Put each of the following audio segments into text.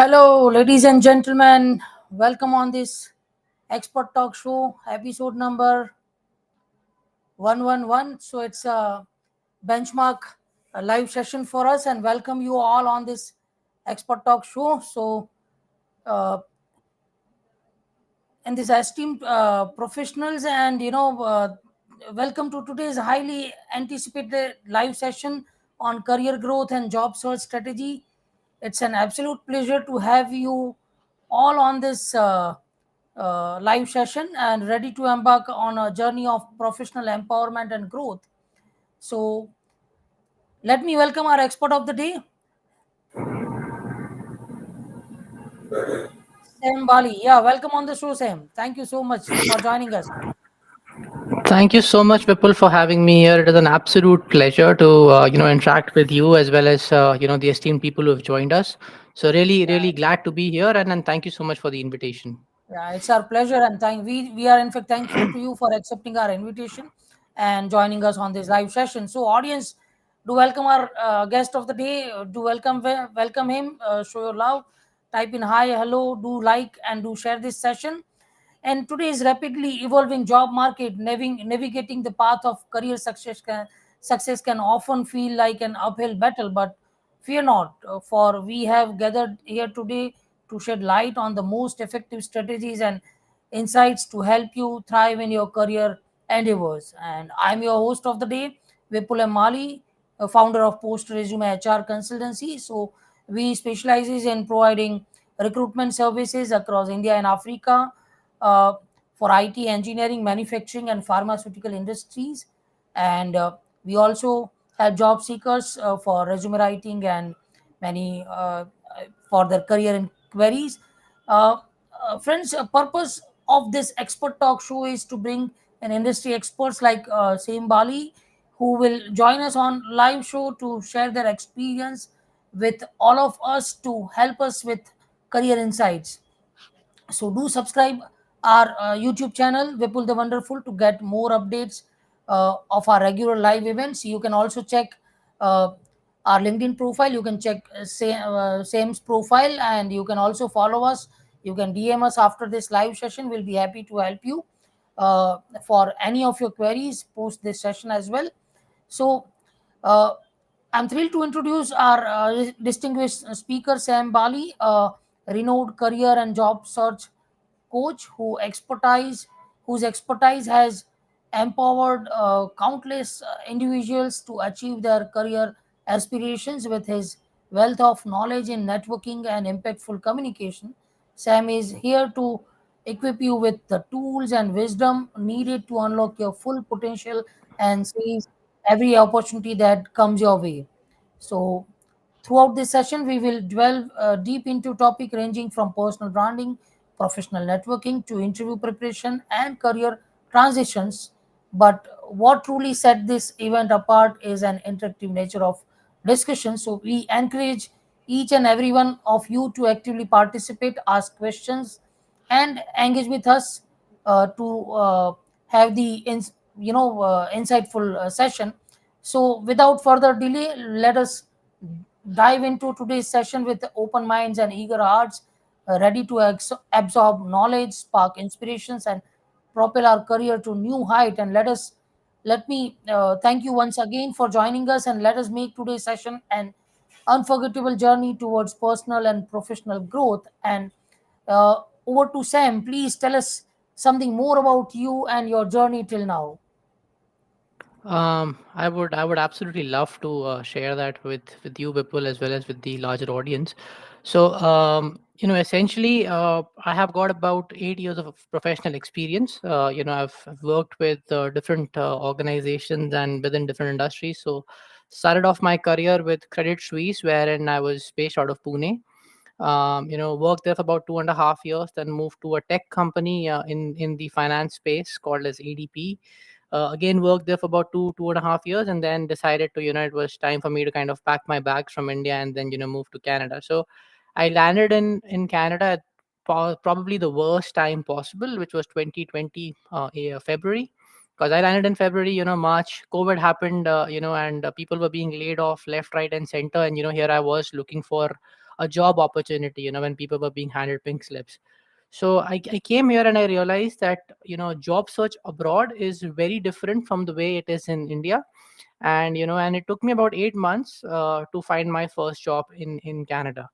Hello, ladies and gentlemen. Welcome on this Expert Talk Show, episode number 111. So, it's a benchmark live session for us, and welcome you all on this Expert Talk Show. So, uh, and these esteemed professionals, and welcome to today's highly anticipated live session on career growth and job search strategy. It's an absolute pleasure to have you all on this live session and ready to embark on a journey of professional empowerment and growth. So, let me welcome our expert of the day, Sam Bali. Yeah, welcome on the show, Sam. Thank you so much for joining us. Thank you so much, Vipul, for having me here. It is an absolute pleasure to interact with you as well as the esteemed people who have joined us. So Yeah, really glad to be here, and thank you so much for the invitation. yeah, it's our pleasure, and we are in fact thankful to you for accepting our invitation and joining us on this live session. So, audience, do welcome our guest of the day. Do welcome him. Show your love. Type in hi, hello. Do like and do share this session. And today's rapidly evolving job market, navigating the path of career success can often feel like an uphill battle. But fear not, for we have gathered here today to shed light on the most effective strategies and insights to help you thrive in your career endeavors. And I'm your host of the day, Vipul Mali, founder of Post Resume HR Consultancy. So we specializes in providing recruitment services across India and Africa, uh, for IT, engineering, manufacturing, and pharmaceutical industries. And we also have job seekers for resume writing and many for their career inquiries. Uh, Friends, purpose of this expert talk show is to bring an industry experts like Sam Bali, who will join us on live show to share their experience with all of us to help us with career insights. So do subscribe our YouTube channel Vipul the Wonderful to get more updates of our regular live events. You can also check uh, our LinkedIn profile. You can check Sam's profile, and you can also follow us. You can DM us after this live session. We'll be happy to help you for any of your queries post this session as well. So, uh, I'm thrilled to introduce our distinguished speaker, Sam Bali, a renowned career and job search coach whose expertise has empowered countless individuals to achieve their career aspirations. With his wealth of knowledge in networking and impactful communication, Sam is here to equip you with the tools and wisdom needed to unlock your full potential and seize every opportunity that comes your way. So, throughout this session, we will delve deep into topic ranging from personal branding, professional networking to interview preparation and career transitions. But what truly set this event apart is an interactive nature of discussion. So we encourage each and every one of you to actively participate, ask questions, and engage with us to have the insightful session. So without further delay, let us dive into today's session with open minds and eager hearts, ready to absorb knowledge, spark inspirations, and propel our career to new height. And let me thank you once again for joining us, and let us make today's session an unforgettable journey towards personal and professional growth. And over to Sam. Please tell us something more about you and your journey till now. I would absolutely love to share that with you, Vipul, as well as with the larger audience. So, essentially, I have got about 8 years of professional experience. I've worked with different organizations and within different industries. So, started off my career with Credit Suisse, wherein I was based out of Pune. Worked there for about 2.5 years, then moved to a tech company in the finance space called as ADP. Again, worked there for about 2.5 years, and then decided to, it was time for me to kind of pack my bags from India and then, move to Canada. So I landed in Canada at probably the worst time possible, which was 2020 February. Because I landed in February, March, COVID happened, and people were being laid off left, right, and center. And, here I was looking for a job opportunity, when people were being handed pink slips. So I came here and I realized that job search abroad is very different from the way it is in India. And it took me about 8 months to find my first job in Canada.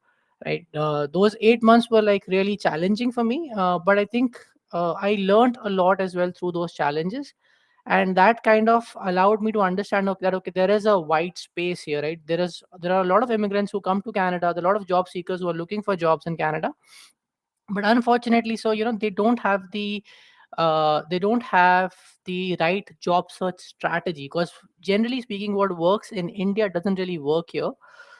Right, those 8 months were like really challenging for me, but I think I learned a lot as well through those challenges. And that kind of allowed me to understand, okay, that okay, there is a wide space here, right? There are a lot of immigrants who come to Canada, there are a lot of job seekers who are looking for jobs in Canada. But unfortunately, so they don't have the right job search strategy, because generally speaking, what works in India doesn't really work here.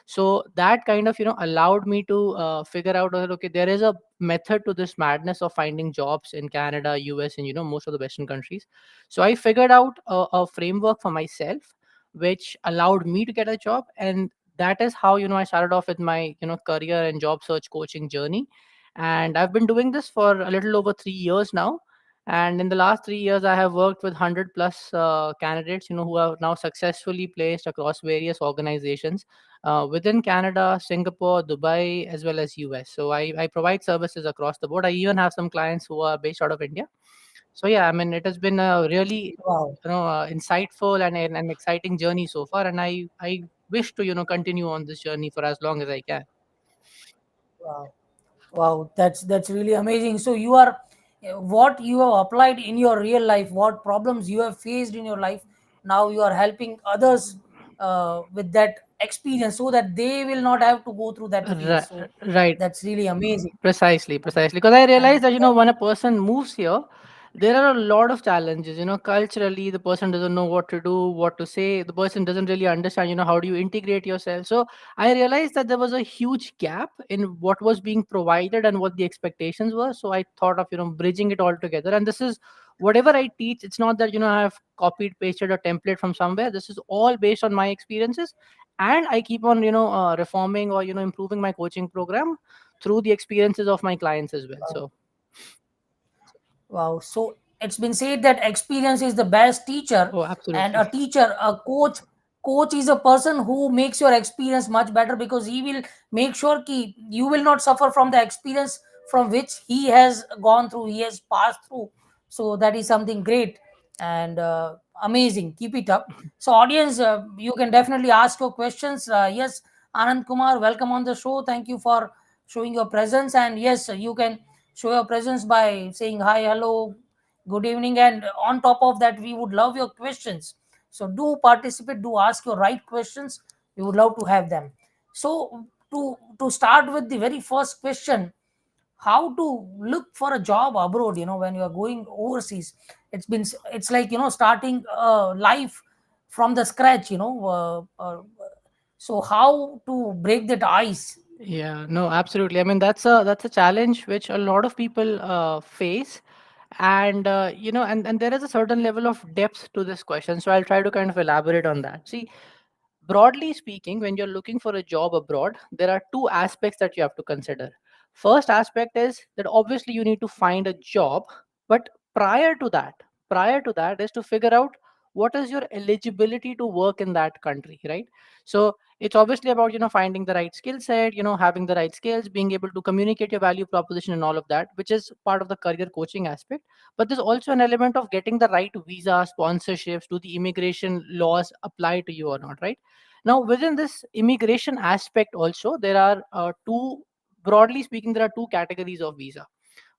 So that kind of allowed me to figure out that, okay, there is a method to this madness of finding jobs in Canada, US, and most of the Western countries. So I figured out a framework for myself which allowed me to get a job. And that is how I started off with my career and job search coaching journey. And I've been doing this for a little over 3 years now. And in the last 3 years, I have worked with 100 plus candidates, who are now successfully placed across various organizations within Canada, Singapore, Dubai, as well as US. So I provide services across the board. I even have some clients who are based out of India. So yeah, I mean, it has been a really Wow. insightful and an exciting journey so far, and I wish to continue on this journey for as long as I can. Wow. Wow, that's really amazing. So you are, what you have applied in your real life, what problems you have faced in your life, now you are helping others with that experience, so that they will not have to go through that phase. Right, So right. that's really amazing. Precisely. Because I realized And that, when a person moves here, there are a lot of challenges. Culturally, the person doesn't know what to do, what to say. The person doesn't really understand, how do you integrate yourself. So I realized that there was a huge gap in what was being provided and what the expectations were. So I thought of, bridging it all together. And this is whatever I teach. It's not that, I have copied, pasted a template from somewhere. This is all based on my experiences. And I keep on, reforming or, improving my coaching program through the experiences of my clients as well. So wow. So it's been said that experience is the best teacher, oh, and absolutely. a teacher, a coach is a person who makes your experience much better, because he will make sure ki you will not suffer from the experience from which he has gone through, he has passed through. So that is something great and amazing. Keep it up. So audience, you can definitely ask your questions. Yes, Anand Kumar, welcome on the show. Thank you for showing your presence. And yes, you can show your presence by saying hi, hello, good evening, and on top of that, we would love your questions. So do participate, do ask your right questions. We would love to have them. So to start with the very first question, how to look for a job abroad, when you are going overseas. It's like, starting life from the scratch, so how to break that ice? Yeah, no, absolutely. I mean, that's a challenge which a lot of people face, and there is a certain level of depth to this question. So I'll try to kind of elaborate on that. See, broadly speaking, when you're looking for a job abroad, there are two aspects that you have to consider. First aspect is that obviously you need to find a job, but prior to that, is to figure out what is your eligibility to work in that country, right? So it's obviously about finding the right skill set, having the right skills, being able to communicate your value proposition and all of that, which is part of the career coaching aspect. But there's also an element of getting the right visa, sponsorships. Do the immigration laws apply to you or not, right? Now, within this immigration aspect, also, there are broadly speaking, there are two categories of visa.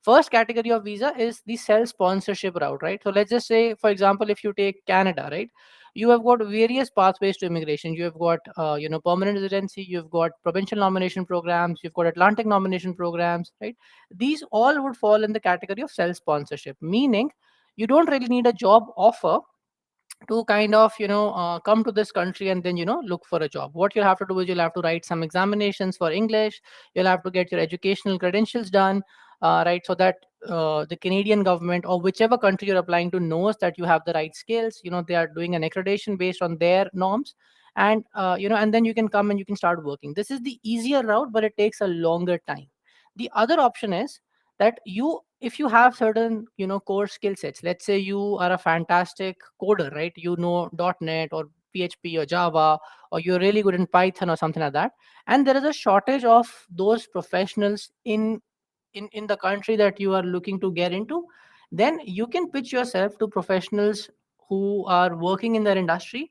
First category of visa is the self sponsorship route, right? So let's just say, for example, if you take Canada, right, you have got various pathways to immigration. You have got, permanent residency. You've got provincial nomination programs. You've got Atlantic nomination programs, right? These all would fall in the category of self sponsorship, meaning you don't really need a job offer to kind of come to this country and then look for a job. What you'll have to do is you'll have to write some examinations for English. You'll have to get your educational credentials done, right, so that the Canadian government or whichever country you're applying to knows that you have the right skills. They are doing an accreditation based on their norms. And then you can come and you can start working. This is the easier route, but it takes a longer time. The other option is that if you have certain core skill sets. Let's say you are a fantastic coder, right? You know .NET or PHP or Java, or you're really good in Python or something like that, and there is a shortage of those professionals in the country that you are looking to get into, then you can pitch yourself to professionals who are working in their industry.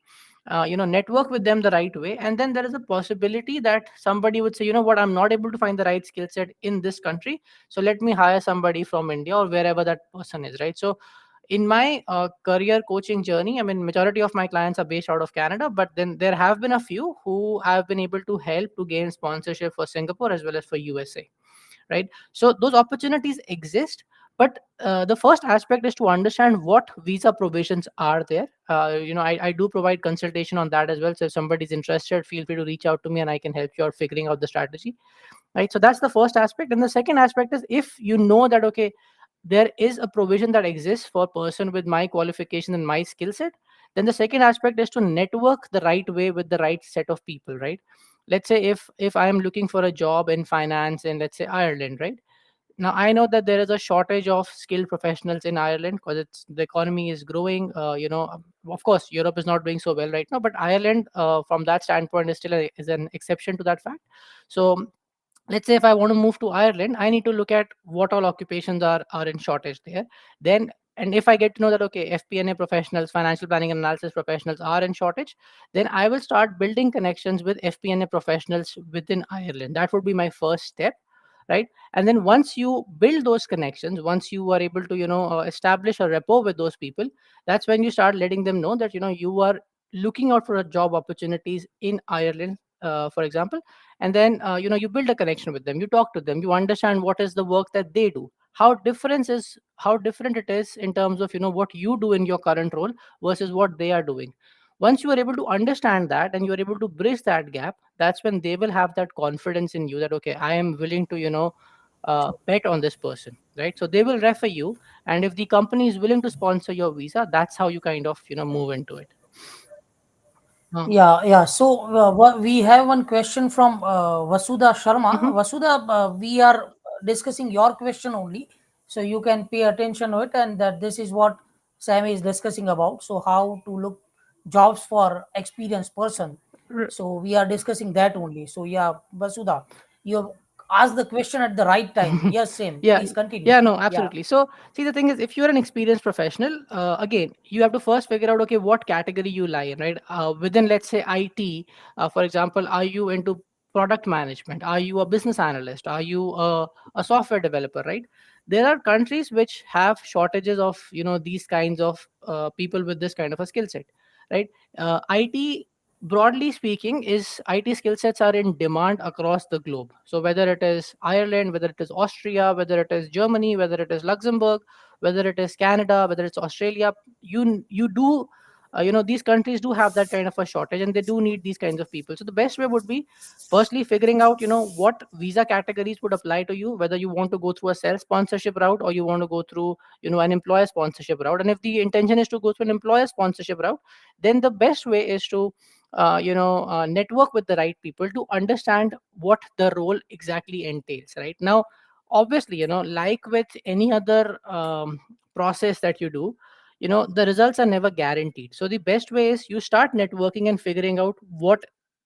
Network with them the right way, and then there is a possibility that somebody would say, you know what, I'm not able to find the right skill set in this country, so let me hire somebody from India or wherever that person is, right? So in my career coaching journey, I mean, majority of my clients are based out of Canada, but then there have been a few who have been able to help to gain sponsorship for Singapore as well as for USA, right? So those opportunities exist, but the first aspect is to understand what visa provisions are there. I do provide consultation on that as well, so if somebody's interested, feel free to reach out to me and I can help you out figuring out the strategy, right? So that's the first aspect. And the second aspect is, if you know that, okay, there is a provision that exists for a person with my qualification and my skill set, then the second aspect is to network the right way with the right set of people, right? Let's say if I am looking for a job in finance in, let's say, Ireland, right? Now I know that there is a shortage of skilled professionals in Ireland because it's the economy is growing. Of course, Europe is not doing so well right now, but Ireland, from that standpoint, is still is an exception to that fact. So let's say if I want to move to Ireland, I need to look at what all occupations are in shortage there. Then, and if I get to know that, okay, FP&A professionals, financial planning and analysis professionals are in shortage, then I will start building connections with FP&A professionals within Ireland. That would be my first step, right? And then once you build those connections, once you are able to establish a rapport with those people, that's when you start letting them know that you are looking out for a job opportunities in Ireland, for example. And then you build a connection with them, you talk to them, you understand what is the work that they do, how different it is in terms of what you do in your current role versus what they are doing. Once you are able to understand that and you are able to bridge that gap, that's when they will have that confidence in you that, okay, I am willing to bet on this person, right? So they will refer you, and if the company is willing to sponsor your visa, that's how you kind of move into it. uh, Yeah, yeah. So we have one question from Vasudha Sharma. mhm. Vasudha, we are discussing your question only, so you can pay attention to it, and that this is what Sam is discussing about. So how to look jobs for experienced person. So we are discussing that only. So yeah, Vasudha, you have asked the question at the right time. Yes, Sam. Yeah, Please continue. yeah, no, Yeah. absolutely. So see, the thing is, if you're an experienced professional, again, you have to first figure out, okay, what category you lie in, right? Within, let's say, IT, for example, are you into product management? Are you a business analyst? Are you a software developer, right? There are countries which have shortages of these kinds of people with this kind of a skill set, right? IT, broadly speaking, is IT skill sets are in demand across the globe. So whether it is Ireland, whether it is Austria, whether it is Germany, whether it is Luxembourg, whether it is Canada, whether it's Australia, you do these countries do have that kind of a shortage, and they do need these kinds of people. So the best way would be, firstly, figuring out what visa categories would apply to you, whether you want to go through a self sponsorship route or you want to go through an employer sponsorship route. And if the intention is to go through an employer sponsorship route, then the best way is to network with the right people to understand what the role exactly entails, right? Now, obviously, like with any other process that you do, the results are never guaranteed. So the best way is you start networking and figuring out what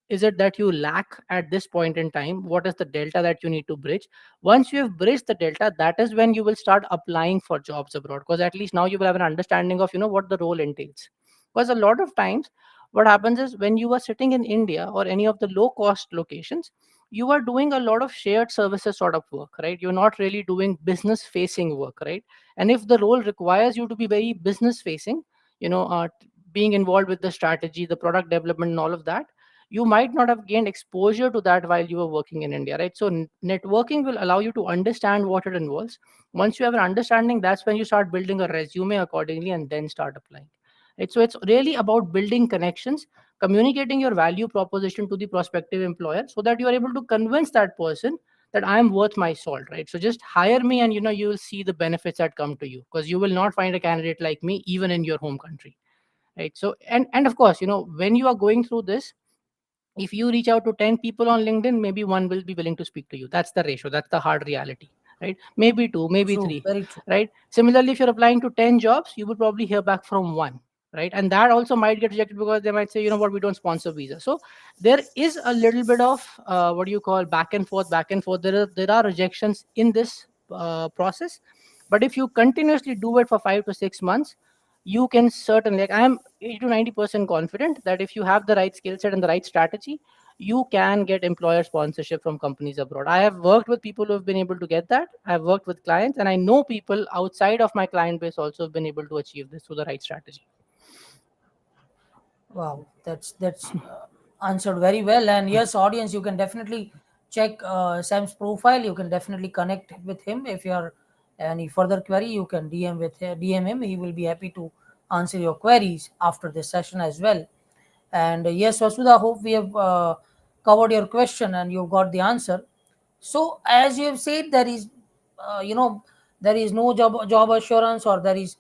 is it that you lack at this point in time, what is the delta that you need to bridge. Once you have bridged the delta, that is when you will start applying for jobs abroad, because at least now you will have an understanding of what the role entails. Because a lot of times what happens is, when you are sitting in India or any of the low cost locations, you are doing a lot of shared services sort of work, right? You're not really doing business facing work, right? And if the role requires you to be very business facing, being involved with the strategy, the product development and all of that, you might not have gained exposure to that while you were working in India, right? So networking will allow you to understand what it involves. Once you have an understanding, that's when you start building a resume accordingly and then start applying, right? So it's really about building connections, communicating your value proposition to the prospective employer so that you are able to convince that person that I am worth my salt, right? So just hire me, and you will see the benefits that come to you, because you will not find a candidate like me even in your home country, right? So, and of course, when you are going through this, if you reach out to 10 people on LinkedIn, maybe one will be willing to speak to you. That's the ratio, that's the hard reality, right? Maybe two, maybe True. three, Very true. right? Similarly, if you're applying to 10 jobs, you will probably hear back from one, right? And that also might get rejected because they might say, you know what, we don't sponsor visa. So there is a little bit of what do you call, back and forth. There are rejections in this process. But if you continuously do it for 5 to 6 months, you can certainly, like, I am 80 to 90% confident that if you have the right skill set and the right strategy, you can get employer sponsorship from companies abroad. I have worked with people who have been able to get that. I've worked with clients, and I know people outside of my client base also have been able to achieve this through the right strategy. Wow, that's answered very well. And yes, audience, you can definitely check Sam's profile. You can definitely connect with him. If you are any further query, you can DM him. He will be happy to answer your queries after this session as well. And yes, Vasudha, hope we have covered your question and you got the answer. So, as you have said, there is, you know, there is no job assurance, or there is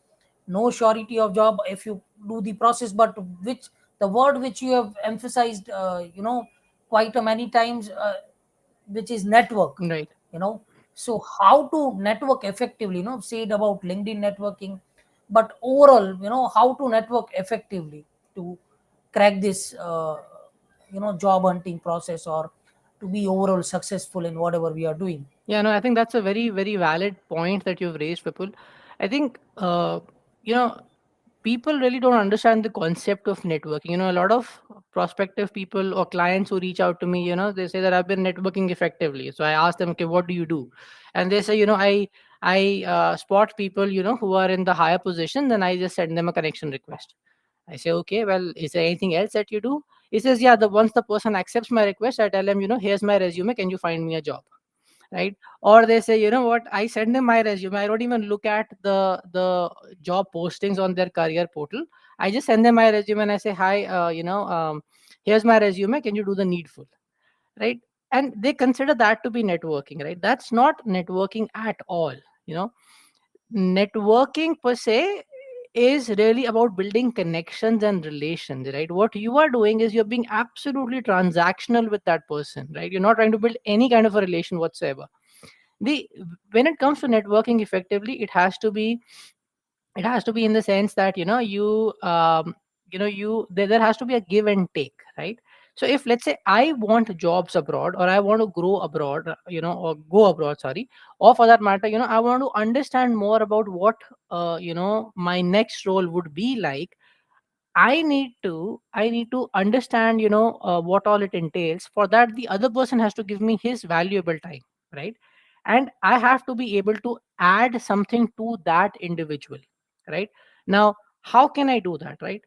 no surety of job if you do the process. But which the word which you have emphasized, quite a many times, which is network. Right. You know, so how to network effectively? Said about LinkedIn networking, but overall, how to network effectively to crack this, job hunting process, or to be overall successful in whatever we are doing. Yeah, no, I think that's a very, very valid point that you've raised, Vipul. I think, you know, people really don't understand the concept of networking. A lot of prospective people or clients who reach out to me, they say that I've been networking effectively. So I ask them, okay, what do you do? And they say, I spot people, who are in the higher position, then I just send them a connection request. I say, okay, well, is there anything else that you do? He says, yeah, the once the person accepts my request, I tell him, here's my resume. Can you find me a job? Right? Or they say, you know what, I send them my resume. I don't even look at the job postings on their career portal. I just send them my resume and I say, hi, here's my resume, can you do the needful? Right? And they consider that to be networking. Right? That's not networking at all. you know Networking per se is really about building connections and relations. Right? What you are doing is you're being absolutely transactional with that person. Right? You're not trying to build any kind of a relation whatsoever. the when it comes to networking effectively, it has to be in the sense that there has to be a give and take, right? So if, let's say, I want jobs abroad, or I want to grow abroad, or go abroad, sorry, or for that matter, I want to understand more about what my next role would be like. I need to understand, what all it entails. For that, the other person has to give me his valuable time, right? And I have to be able to add something to that individual, right? Now, how can I do that, right?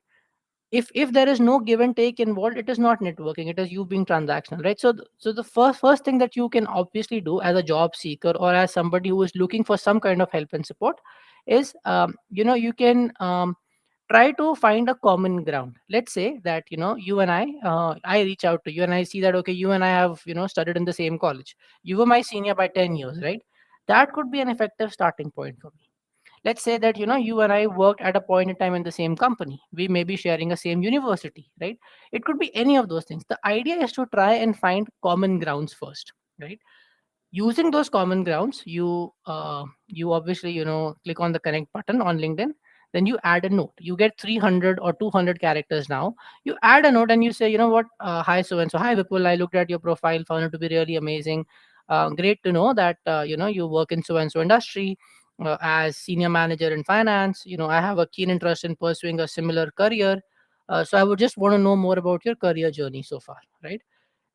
If there is no give and take involved, it is not networking, it is you being transactional, right? So the first thing that you can obviously do as a job seeker, or as somebody who is looking for some kind of help and support, is you can try to find a common ground. Let's say that you and I reach out to you, and I see that, okay, you and I have studied in the same college. You were my senior by 10 years, right? That could be an effective starting point for me. Let's say that you and I worked at a point in time in the same company. We may be sharing a same university, right? It could be any of those things. The idea is to try and find common grounds first, right? Using those common grounds, you obviously click on the connect button on LinkedIn. Then you add a note. You get 300 or 200 characters. Now you add a note and you say, you know what, hi so and so, hi Vipul, I looked at your profile, found it to be really amazing. Great to know that you work in so and so industry, as senior manager in finance. I have a keen interest in pursuing a similar career. So I would just want to know more about your career journey so far, right?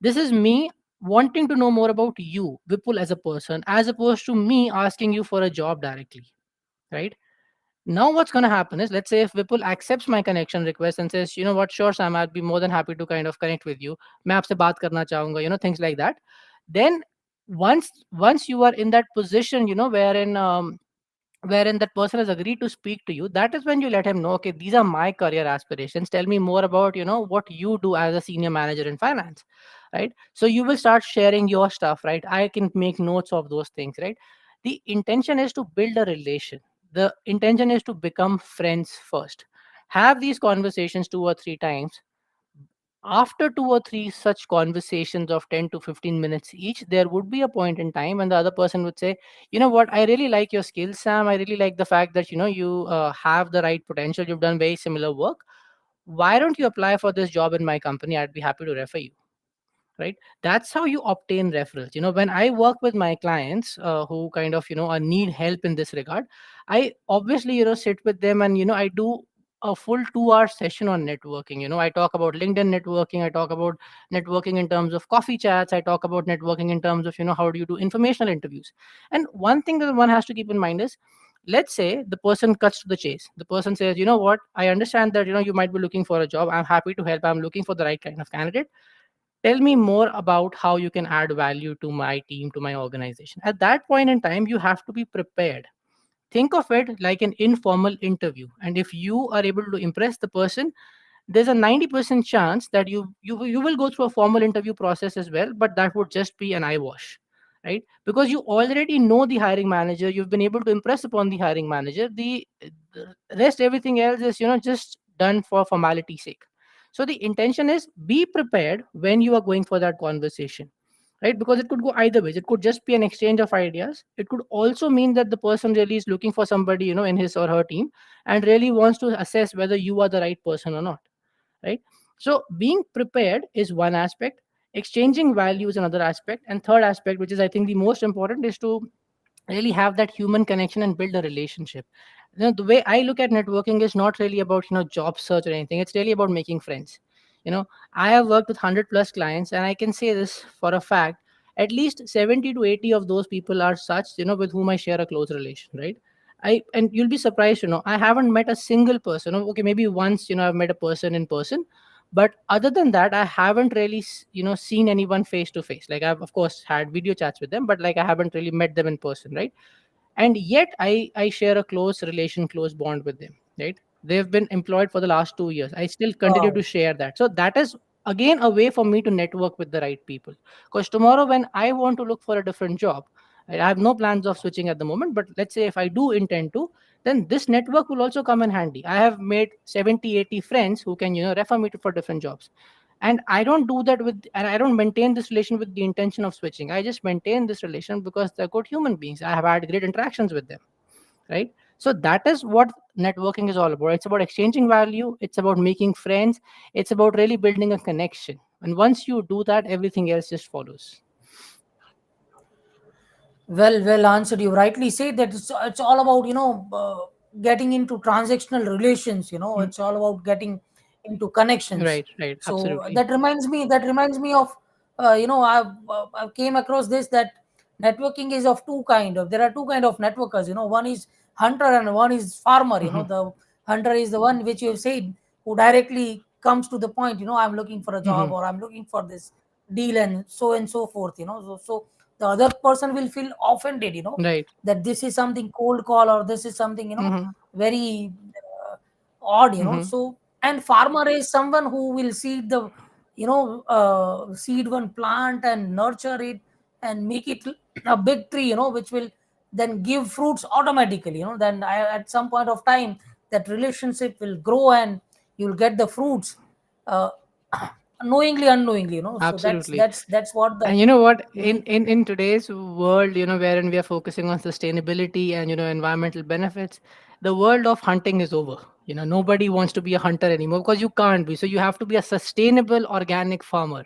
This is me wanting to know more about you, Vipul, as a person, as opposed to me asking you for a job directly, right? Now, what's going to happen is, let's say if Vipul accepts my connection request and says, you know what, sure, Sam, I'd be more than happy to kind of connect with you. मैं आपसे बात करना चाहूंगा, things like that. Then, once you are in that position, wherein that person has agreed to speak to you, that is when you let him know, okay, these are my career aspirations, tell me more about what you do as a senior manager in finance, right? So you will start sharing your stuff, right? I can make notes of those things, right? The intention is to build a relation. The intention is to become friends first. Have these conversations 2 or 3 times. After two or three such conversations of 10 to 15 minutes each, there would be a point in time when the other person would say, you know what, I really like your skills, Sam. I really like the fact that, you have the right potential. You've done very similar work. Why don't you apply for this job in my company? I'd be happy to refer you. Right, that's how you obtain referrals. When I work with my clients who kind of need help in this regard, I obviously sit with them, and I do a full 2 hour session on networking. I talk about LinkedIn networking, I talk about networking in terms of coffee chats, I talk about networking in terms of how do you do informational interviews. And one thing that one has to keep in mind is, let's say the person cuts to the chase. The person says, you know what, I understand that you might be looking for a job. I'm happy to help. I'm looking for the right kind of candidate. Tell me more about how you can add value to my team, to my organization. At that point in time, you have to be prepared. Think of it like an informal interview, and if you are able to impress the person, there's a 90% chance that you will go through a formal interview process as well, but that would just be an eye wash. Right, because you already know the hiring manager, you've been able to impress upon the hiring manager. The rest, everything else is just done for formality's sake. So the intention is, be prepared when you are going for that conversation. Right, because it could go either ways. It could just be an exchange of ideas. It could also mean that the person really is looking for somebody in his or her team, and really wants to assess whether you are the right person or not. Right, so being prepared is one aspect, exchanging value is another aspect, and third aspect, which is I think the most important, is to really have that human connection and build a relationship. The way I look at networking is not really about job search or anything. It's really about making friends. I have worked with 100 plus clients, and I can say this for a fact: at least 70 to 80 of those people are such with whom I share a close relation. Right, and you'll be surprised, I haven't met a single person. Okay, maybe once I've met a person in person, but other than that, I haven't really seen anyone face to face. Like, I've of course had video chats with them, but like, I haven't really met them in person. Right, and yet I share a close relation, close bond with them. Right, they've been employed for the last 2 years. I still continue to Wow. share that. So that is again a way for me to network with the right people, because tomorrow when I want to look for a different job, I have no plans of switching at the moment, but let's say if I do intend to, then this network will also come in handy. I have made 70, 80 friends who can refer me to for different jobs. And I don't do that with, and I don't maintain this relation with the intention of switching. I just maintain this relation because they're good human beings. I have had great interactions with them. Right, so that is what networking is all about. It's about exchanging value, it's about making friends, it's about really building a connection. And once you do that, everything else just follows. Well answered. You rightly said that it's all about getting into transactional relations. Mm. It's all about getting into connections. Right, right, So absolutely. that reminds me of I've came across this, that networking is of two kind of. There are two kind of networkers. One is hunter and one is farmer. Hmm. The hunter is the one which you have said, who directly comes to the point. I'm looking for a job, Hmm. or I'm looking for this deal, and so forth. So the other person will feel offended, Right. that this is something cold call, or this is something Hmm. very odd. Hmm. So, and farmer is someone who will seed the seed one plant and nurture it and make it a big tree, which will then give fruits automatically. Then at some point of time, that relationship will grow and you'll get the fruits, uh, knowingly unknowingly. So that's Absolutely. that's that's what the And you know what? In, unique. in in today's world, wherein we are focusing on sustainability and environmental benefits, the world of hunting is over. Nobody wants to be a hunter anymore, because you can't be. So you have to be a sustainable organic farmer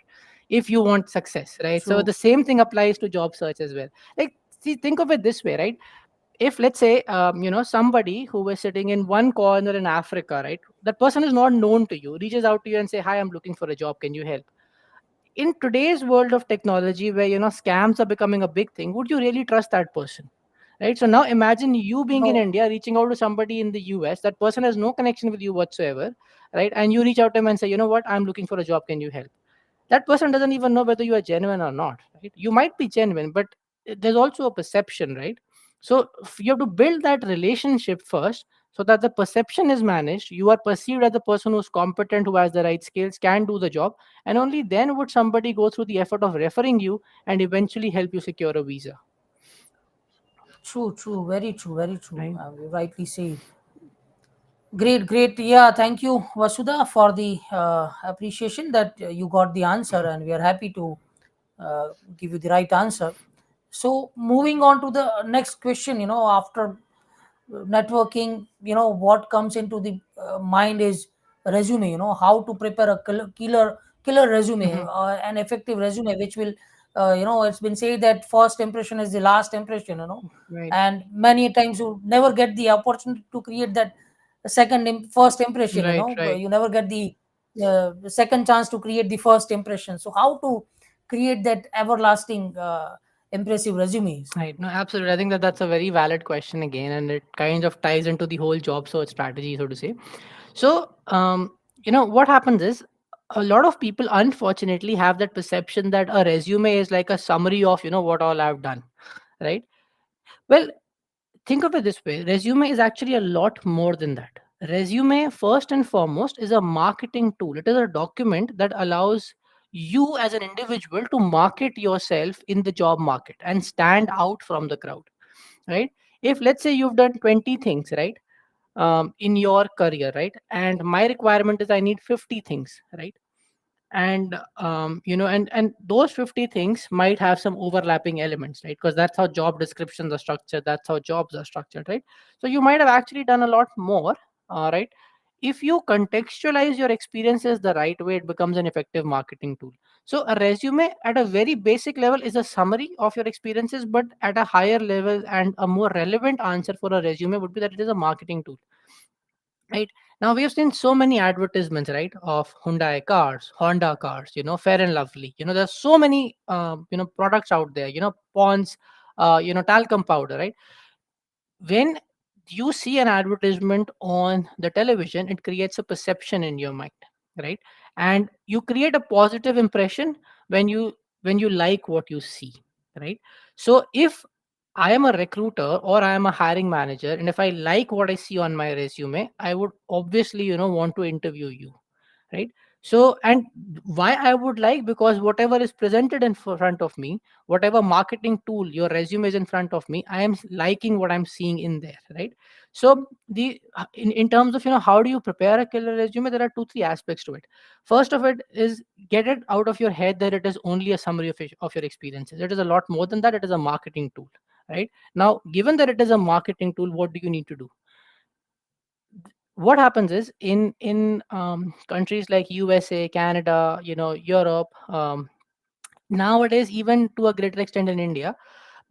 if you want success, right? So True. the same thing applies to job search as well. Like, see, think of it this way, right? If, let's say, somebody who was sitting in one corner in Africa, right? That person is not known to you, reaches out to you and say, hi, I'm looking for a job, can you help? In today's world of technology, where scams are becoming a big thing, would you really trust that person? Right, so now imagine you being in No. India, reaching out to somebody in the US. That person has no connection with you whatsoever. Right, and you reach out to him and say, you know what, I'm looking for a job, can you help? That person doesn't even know whether you are genuine or not. Right, you might be genuine, but there's also a perception. Right, so you have to build that relationship first, so that the perception is managed. You are perceived as the person who's competent, who has the right skills, can do the job, and only then would somebody go through the effort of referring you and eventually help you secure a visa. True, true, very true, very true. Right. You rightly said. Great, great. Yeah, thank you, Vasudha, for the appreciation that you got the answer, and we are happy to give you the right answer. So, moving on to the next question, after networking, what comes into the mind is resume. How to prepare a killer resume, Hmm. an effective resume, which will, it's been said that first impression is the last impression. Right, And many times you never get the opportunity to create that first impression. right, right. You never get the second chance to create the first impression. So how to create that everlasting impressive resumes? Right. No, absolutely. I think that that's a very valid question again, and it kind of ties into the whole job search strategy, so to say. So, what happens is a lot of people, unfortunately, have that perception that a resume is like a summary of, what all I've done, right? Well, think of it this way: resume is actually a lot more than that. Resume, first and foremost, is a marketing tool. It is a document that allows you as an individual to market yourself in the job market and stand out from the crowd, right? If, let's say, you've done 20 things, right, in your career, right, and my requirement is I need 50 things, right, and and those 50 things might have some overlapping elements, right, because that's how job descriptions are structured, that's how jobs are structured, right? So you might have actually done a lot more, right? If you contextualize your experiences the right way, it becomes an effective marketing tool. So a resume at a very basic level is a summary of your experiences, but at a higher level and a more relevant answer for a resume would be that it is a marketing tool, right? Now we have seen so many advertisements, right, of Hyundai cars, Honda cars, Fair and Lovely. There's so many products out there, Pond's talcum powder, right? When you see an advertisement on the television, it creates a perception in your mind, right? And you create a positive impression when you like what you see, right? So if I am a recruiter or I am a hiring manager, and if I like what I see on my resume, I would obviously want to interview you, right? So, and why I would like, because whatever is presented in front of me, whatever marketing tool your resume is in front of me, I am liking what I'm seeing in there, right? So in terms of how do you prepare a killer resume, there are two three aspects to it. First of it is, get it out of your head that it is only a summary of your experiences. It is a lot more than that. It is a marketing tool, right? Now, given that it is a marketing tool, what do you need to do? What happens is, in countries like USA, Canada, Europe, nowadays, even to a greater extent in India,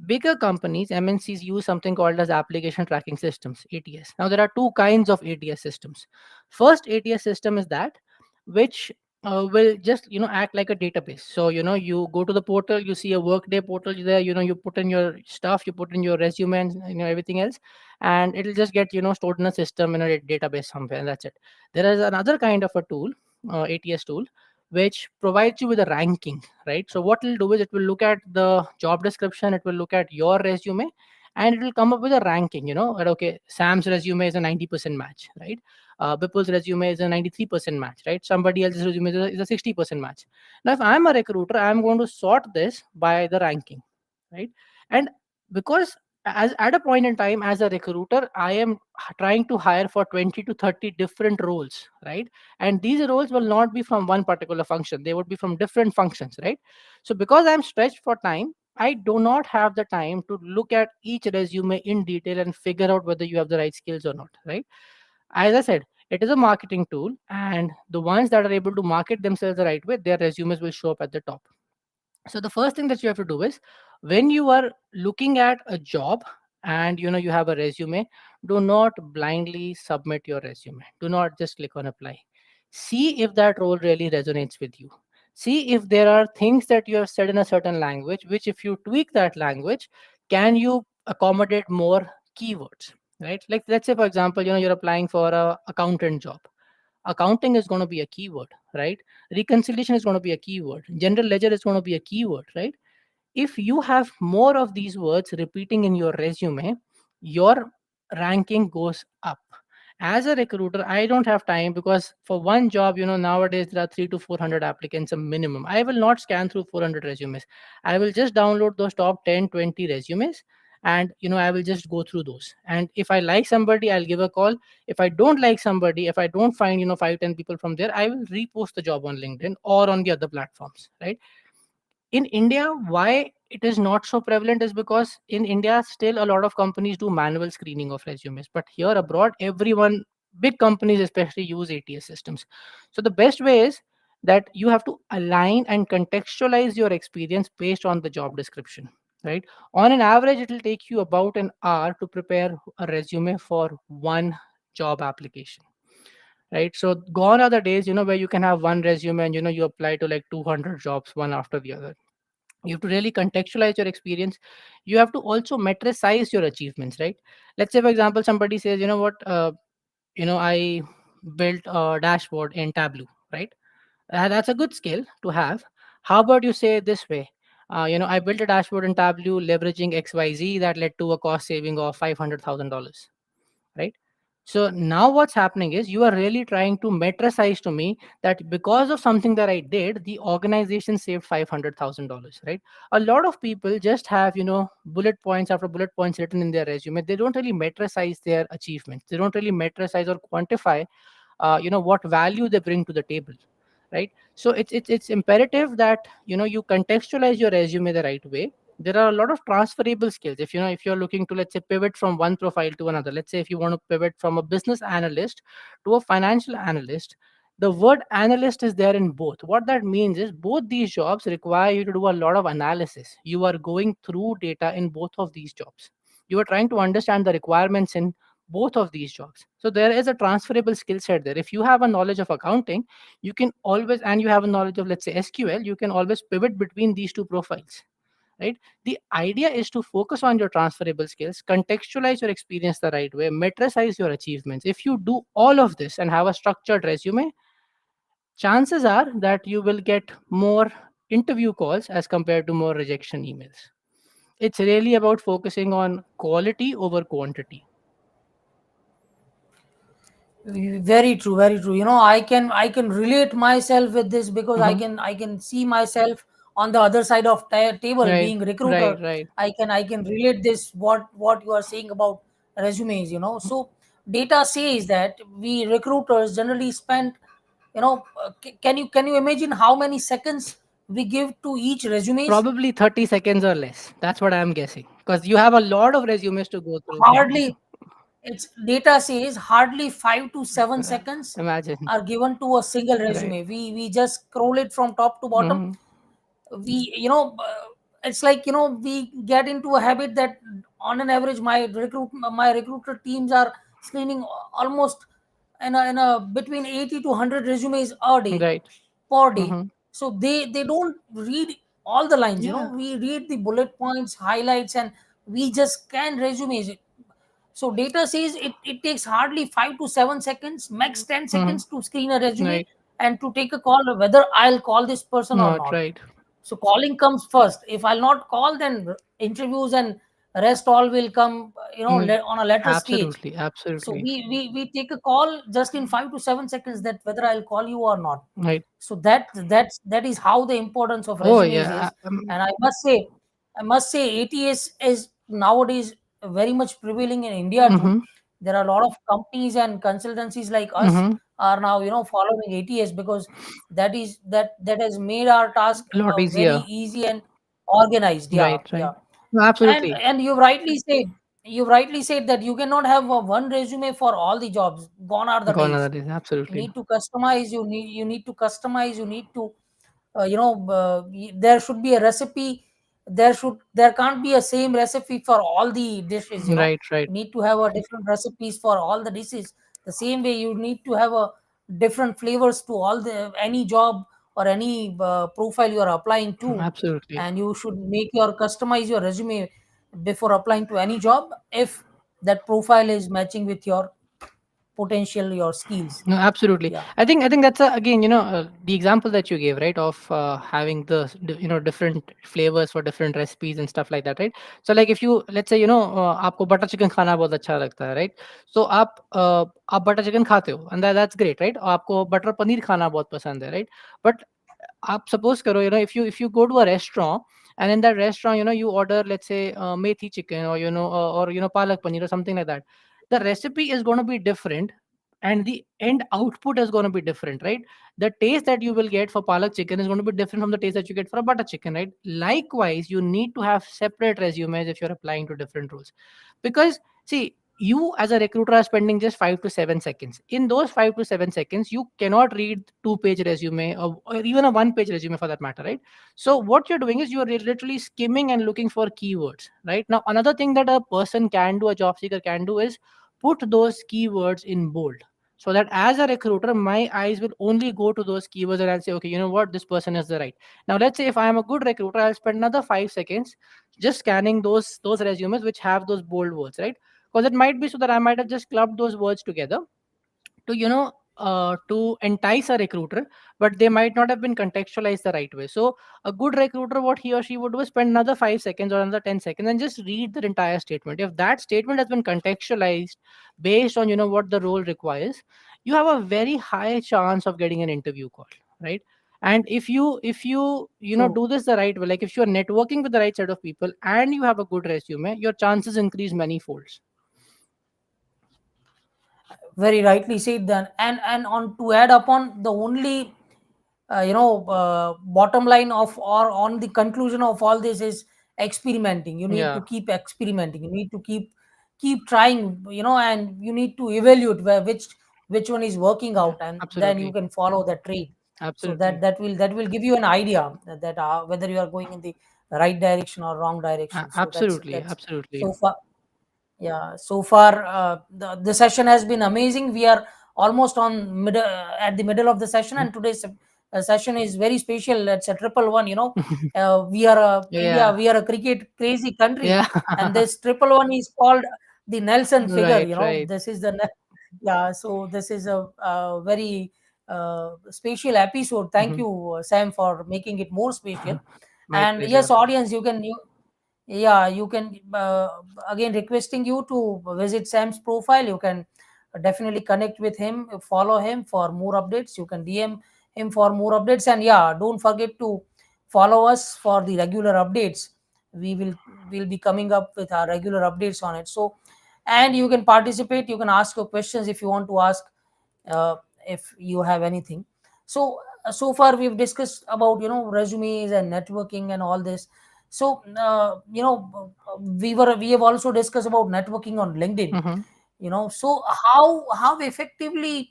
bigger companies, MNCs, use something called as application tracking systems, ATS. Now there are two kinds of ATS systems. First ATS system is that which will just act like a database. So you go to the portal, you see a workday portal there, you put in your stuff, you put in your resume and everything else, and it'll just get stored in a system in a database somewhere, and that's it. There is another kind of a tool, ATS tool, which provides you with a ranking, right? So what it'll do is, it will look at the job description, it will look at your resume, and it will come up with a ranking, that okay, Sam's resume is a 90% match, right? Vipul's resume is a 93% match, right? Somebody else's resume is a 60% match. Now, if I'm a recruiter, I'm going to sort this by the ranking, right? And because, as at a point in time, as a recruiter, I am trying to hire for 20 to 30 different roles, right? And these roles will not be from one particular function, they would be from different functions, right? So because I'm stretched for time, I do not have the time to look at each resume in detail and figure out whether you have the right skills or not, right? As I said, it is a marketing tool, and the ones that are able to market themselves the right way, their resumes will show up at the top. So the first thing that you have to do is, when you are looking at a job and you have a resume, do not blindly submit your resume. Do not just click on apply. See if that role really resonates with you. See if there are things that you have said in a certain language, which, if you tweak that language, can you accommodate more keywords, right? Like, let's say, for example, you're applying for a accountant job. Accounting is going to be a keyword, right? Reconciliation is going to be a keyword, general ledger is going to be a keyword, right? If you have more of these words repeating in your resume, your ranking goes up. As a recruiter, I don't have time, because for one job, nowadays there are 3 to 400 applicants a minimum. I will not scan through 400 resumes. I will just download those top 10, 20 resumes, and I will just go through those. And if I like somebody, I'll give a call. If I don't like somebody, if I don't find 5-10 people from there, I will repost the job on LinkedIn or on the other platforms, right? In India, why it is not so prevalent is because in India, still a lot of companies do manual screening of resumes. But here abroad, everyone, big companies especially, use ATS systems. So the best way is that you have to align and contextualize your experience based on the job description, right? On an average, it will take you about an hour to prepare a resume for one job application, right? So gone are the days, where you can have one resume and you apply to like 200 jobs one after the other. You have to really contextualize your experience. You have to also metricize your achievements, right? Let's say, for example, somebody says, you know what, I built a dashboard in Tableau, right? That's a good skill to have. How about you say it this way? I built a dashboard in Tableau leveraging XYZ that led to a cost saving of $500,000, right? So now what's happening is you are really trying to metricize to me that because of something that I did, the organization saved $500,000, right? A lot of people just have, bullet points after bullet points written in their resume. They don't really metricize their achievements. They don't really metricize or quantify what value they bring to the table, right? So it's imperative that you contextualize your resume the right way. There are a lot of transferable skills. If you're looking to, let's say, pivot from one profile to another, let's say if you want to pivot from a business analyst to a financial analyst, the word analyst is there in both. What that means is both these jobs require you to do a lot of analysis. You are going through data in both of these jobs. You are trying to understand the requirements in both of these jobs. So there is a transferable skill set there. If you have a knowledge of accounting, you can always, and you have a knowledge of, let's say, SQL, you can always pivot between these two profiles, right? The idea is to focus on your transferable skills, contextualize your experience the right way, metricize your achievements. If you do all of this and have a structured resume, chances are that you will get more interview calls as compared to more rejection emails. It's really about focusing on quality over quantity. Very true, very true. I can relate myself with this because i Hmm. can i can see myself on the other side of table Right, being recruiter. right, right. I can relate this, what you are saying about resumes. So data says that we recruiters generally spend, can you imagine how many seconds we give to each resumes? Probably 30 seconds or less. That's what I'm guessing. Because you have a lot of resumes to go through. Hardly, its data says hardly 5 to 7 seconds Imagine. are given to a single Right. resume. We just scroll it from top to bottom. Hmm. It's like, we get into a habit that on an average my recruiter teams are screening almost in a between 80 to 100 resumes a day, Right. per day. Hmm. So they don't read all the lines. Yeah. We read the bullet points, highlights, and we just scan resumes. So data says it takes hardly 5 to 7 seconds, max 10 Hmm. seconds to screen a resume Right. and to take a call whether I'll call this person or Not not. right. So calling comes first. If I'll not call, then interviews and rest all will come, Mm, on a later stage. absolutely. So Absolutely. we take a call just in 5 to 7 seconds, that whether I'll call you or not. Right. So that is how the importance of Oh, resumes yeah. is. And I must say ATS is nowadays very much prevailing in India too. Mm-hmm. There are a lot of companies and consultancies like us Mm-hmm. are now, following ATS, because that has made our task A lot very easier. easy and organized. Yeah, Right. yeah. Right. No, and absolutely. and you rightly said that you cannot have one resume for all the jobs. Gone are the Gone days. other days. You Absolutely. need to customize. You need to customize. You need to, there should be a recipe. There can't be a same recipe for all the dishes. Right. Right. You need to have a different recipes for all the dishes. The same way you need to have a different flavors to all the any job or any profile you are applying to. Absolutely. And you should customize your resume before applying to any job, if that profile is matching with your potential, your skills. No, absolutely. Yeah. I think that's again, the example that you gave, right, of having the different flavors for different recipes and stuff like that, right? So like if you, let's say, आपको butter chicken खाना बहुत अच्छा लगता है, right? So आप butter chicken खाते हो, and that's great, right? और आपको butter पनीर खाना बहुत पसंद है, right? But आप suppose करो, if you go to a restaurant And in that restaurant, you order, let's say, methi chicken, or or palak paneer or something like that. The recipe is going to be different, and the end output is going to be different, right? The taste that you will get for palak chicken is going to be different from the taste that you get for a butter chicken, right? Likewise, you need to have separate resumes if you're applying to different roles. Because, see, you as a recruiter are spending just 5 to 7 seconds. In those 5 to 7 seconds, you cannot read two-page resume, or even a one-page resume for that matter, right? So what you're doing is you're literally skimming and looking for keywords, right? Now, another thing that a person can do, a job seeker can do, is put those keywords in bold, so that as a recruiter, my eyes will only go to those keywords, and I'll say, okay, you know what, this person is the right. Now, let's say if I am a good recruiter, I'll spend another 5 seconds just scanning those resumes which have those bold words, right? Because it might be so that I might have just clubbed those words together to to entice a recruiter, but they might not have been contextualized the right way. So a good recruiter, what he or she would do is spend another 5 seconds or another 10 seconds and just read the entire statement. If that statement has been contextualized based on what the role requires, you have a very high chance of getting an interview call, right? And if you True. do this the right way, like if you're networking with the right set of people and you have a good resume, your chances increase many folds. Very rightly said then. And on to add upon, the only bottom line of, or on the conclusion of all this, is experimenting. You need to Yeah, keep experimenting, you need to keep trying, and you need to evaluate which one is working yeah, out, and then you absolutely, can follow the trade. So absolutely. that will give you an idea that whether you are going in the right direction or wrong direction. So Absolutely, that's absolutely. so far. Yeah, so far the session has been amazing. We are almost on at the middle of the session, Mhm. and today's session is very special. It's a triple one. We are India. Yeah, We are a cricket crazy country, yeah. and this triple one is called the Nelson figure. Right, right. This is yeah. So this is a very special episode. Thank Mhm. you, Sam, for making it more special. My And yes, pleasure. audience, yeah, you can again requesting you to visit Sam's profile. You can definitely connect with him, follow him for more updates. You can DM him for more updates, and yeah, don't forget to follow us for the regular updates. We will be coming up with our regular updates on it. So, and you can participate, you can ask your questions if you want to ask, uh, if you have anything. So so far we've discussed about resumes and networking and all this. So we have also discussed about networking on LinkedIn. Mhm. So how effectively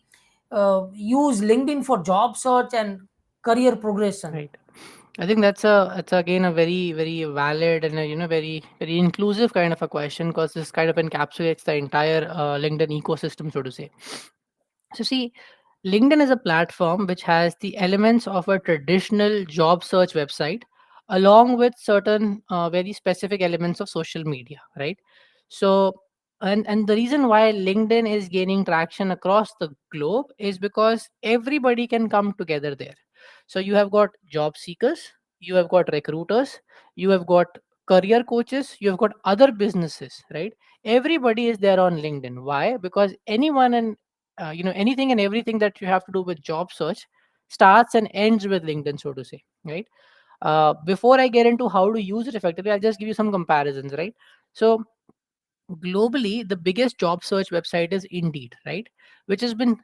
use LinkedIn for job search and career progression. Right. I think that's again a very very valid and a, very very inclusive kind of a question, because this kind of encapsulates the entire LinkedIn ecosystem, so to say. So, see, LinkedIn is a platform which has the elements of a traditional job search website, along with certain very specific elements of social media, right? So, and the reason why LinkedIn is gaining traction across the globe is because everybody can come together there. So you have got job seekers, you have got recruiters, you have got career coaches, you have got other businesses, right? Everybody is there on LinkedIn. Why? Because anyone and anything and everything that you have to do with job search starts and ends with LinkedIn, so to say, right? Before I get into how to use it effectively, I'll just give you some comparisons, right? So globally, the biggest job search website is Indeed, right? Which has been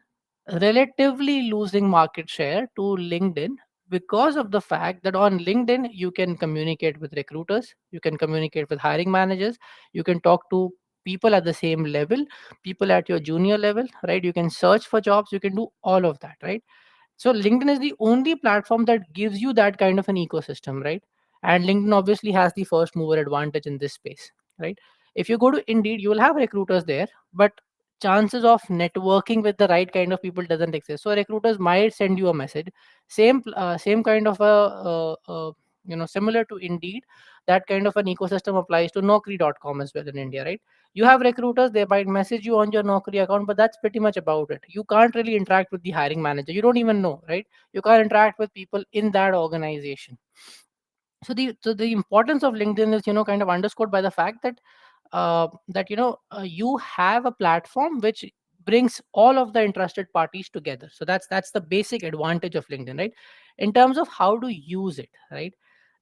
relatively losing market share to LinkedIn, because of the fact that on LinkedIn you can communicate with recruiters, you can communicate with hiring managers, you can talk to people at the same level, people at your junior level, right? You can search for jobs, you can do all of that, right? So LinkedIn is the only platform that gives you that kind of an ecosystem, right? And LinkedIn obviously has the first mover advantage in this space, right? If you go to Indeed, you will have recruiters there, but chances of networking with the right kind of people doesn't exist. So recruiters might send you a message, same kind of similar to Indeed. That kind of an ecosystem applies to Naukri.com as well in India, right? You have recruiters, they might message you on your Naukri account, but that's pretty much about it. You can't really interact with the hiring manager. You don't even know, right? You can't interact with people in that organization. So the importance of LinkedIn is kind of underscored by the fact that you have a platform which brings all of the interested parties together. So that's the basic advantage of LinkedIn, right? In terms of how to use it, right?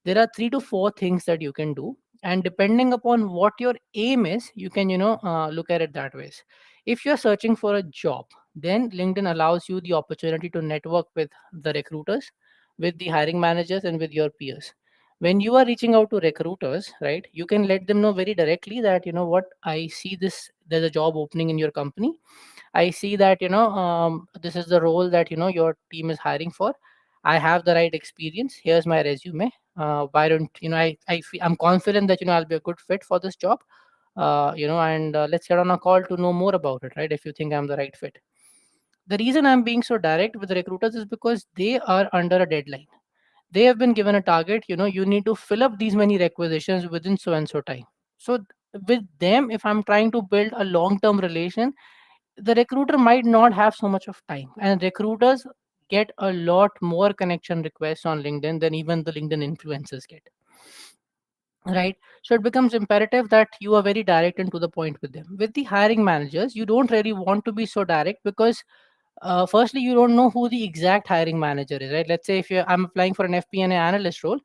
There are 3 to 4 things that you can do, and depending upon what your aim is, you can look at it that ways. If you're searching for a job, then LinkedIn allows you the opportunity to network with the recruiters, with the hiring managers, and with your peers. When you are reaching out to recruiters, right, you can let them know very directly that, what, I see this, there's a job opening in your company. I see that, this is the role that, your team is hiring for. I have the right experience. Here's my resume. Why don't, I'm confident that, I'll be a good fit for this job. And let's get on a call to know more about it, right? If you think I'm the right fit. The reason I'm being so direct with recruiters is because they are under a deadline. They have been given a target. You need to fill up these many requisitions within so and so time. So with them, if I'm trying to build a long term relation, the recruiter might not have so much of time, and recruiters get a lot more connection requests on LinkedIn than even the LinkedIn influencers get, right? So it becomes imperative that you are very direct and to the point with them. With the hiring managers, you don't really want to be so direct because firstly, you don't know who the exact hiring manager is, right? Let's say if I'm applying for an FP&A analyst role,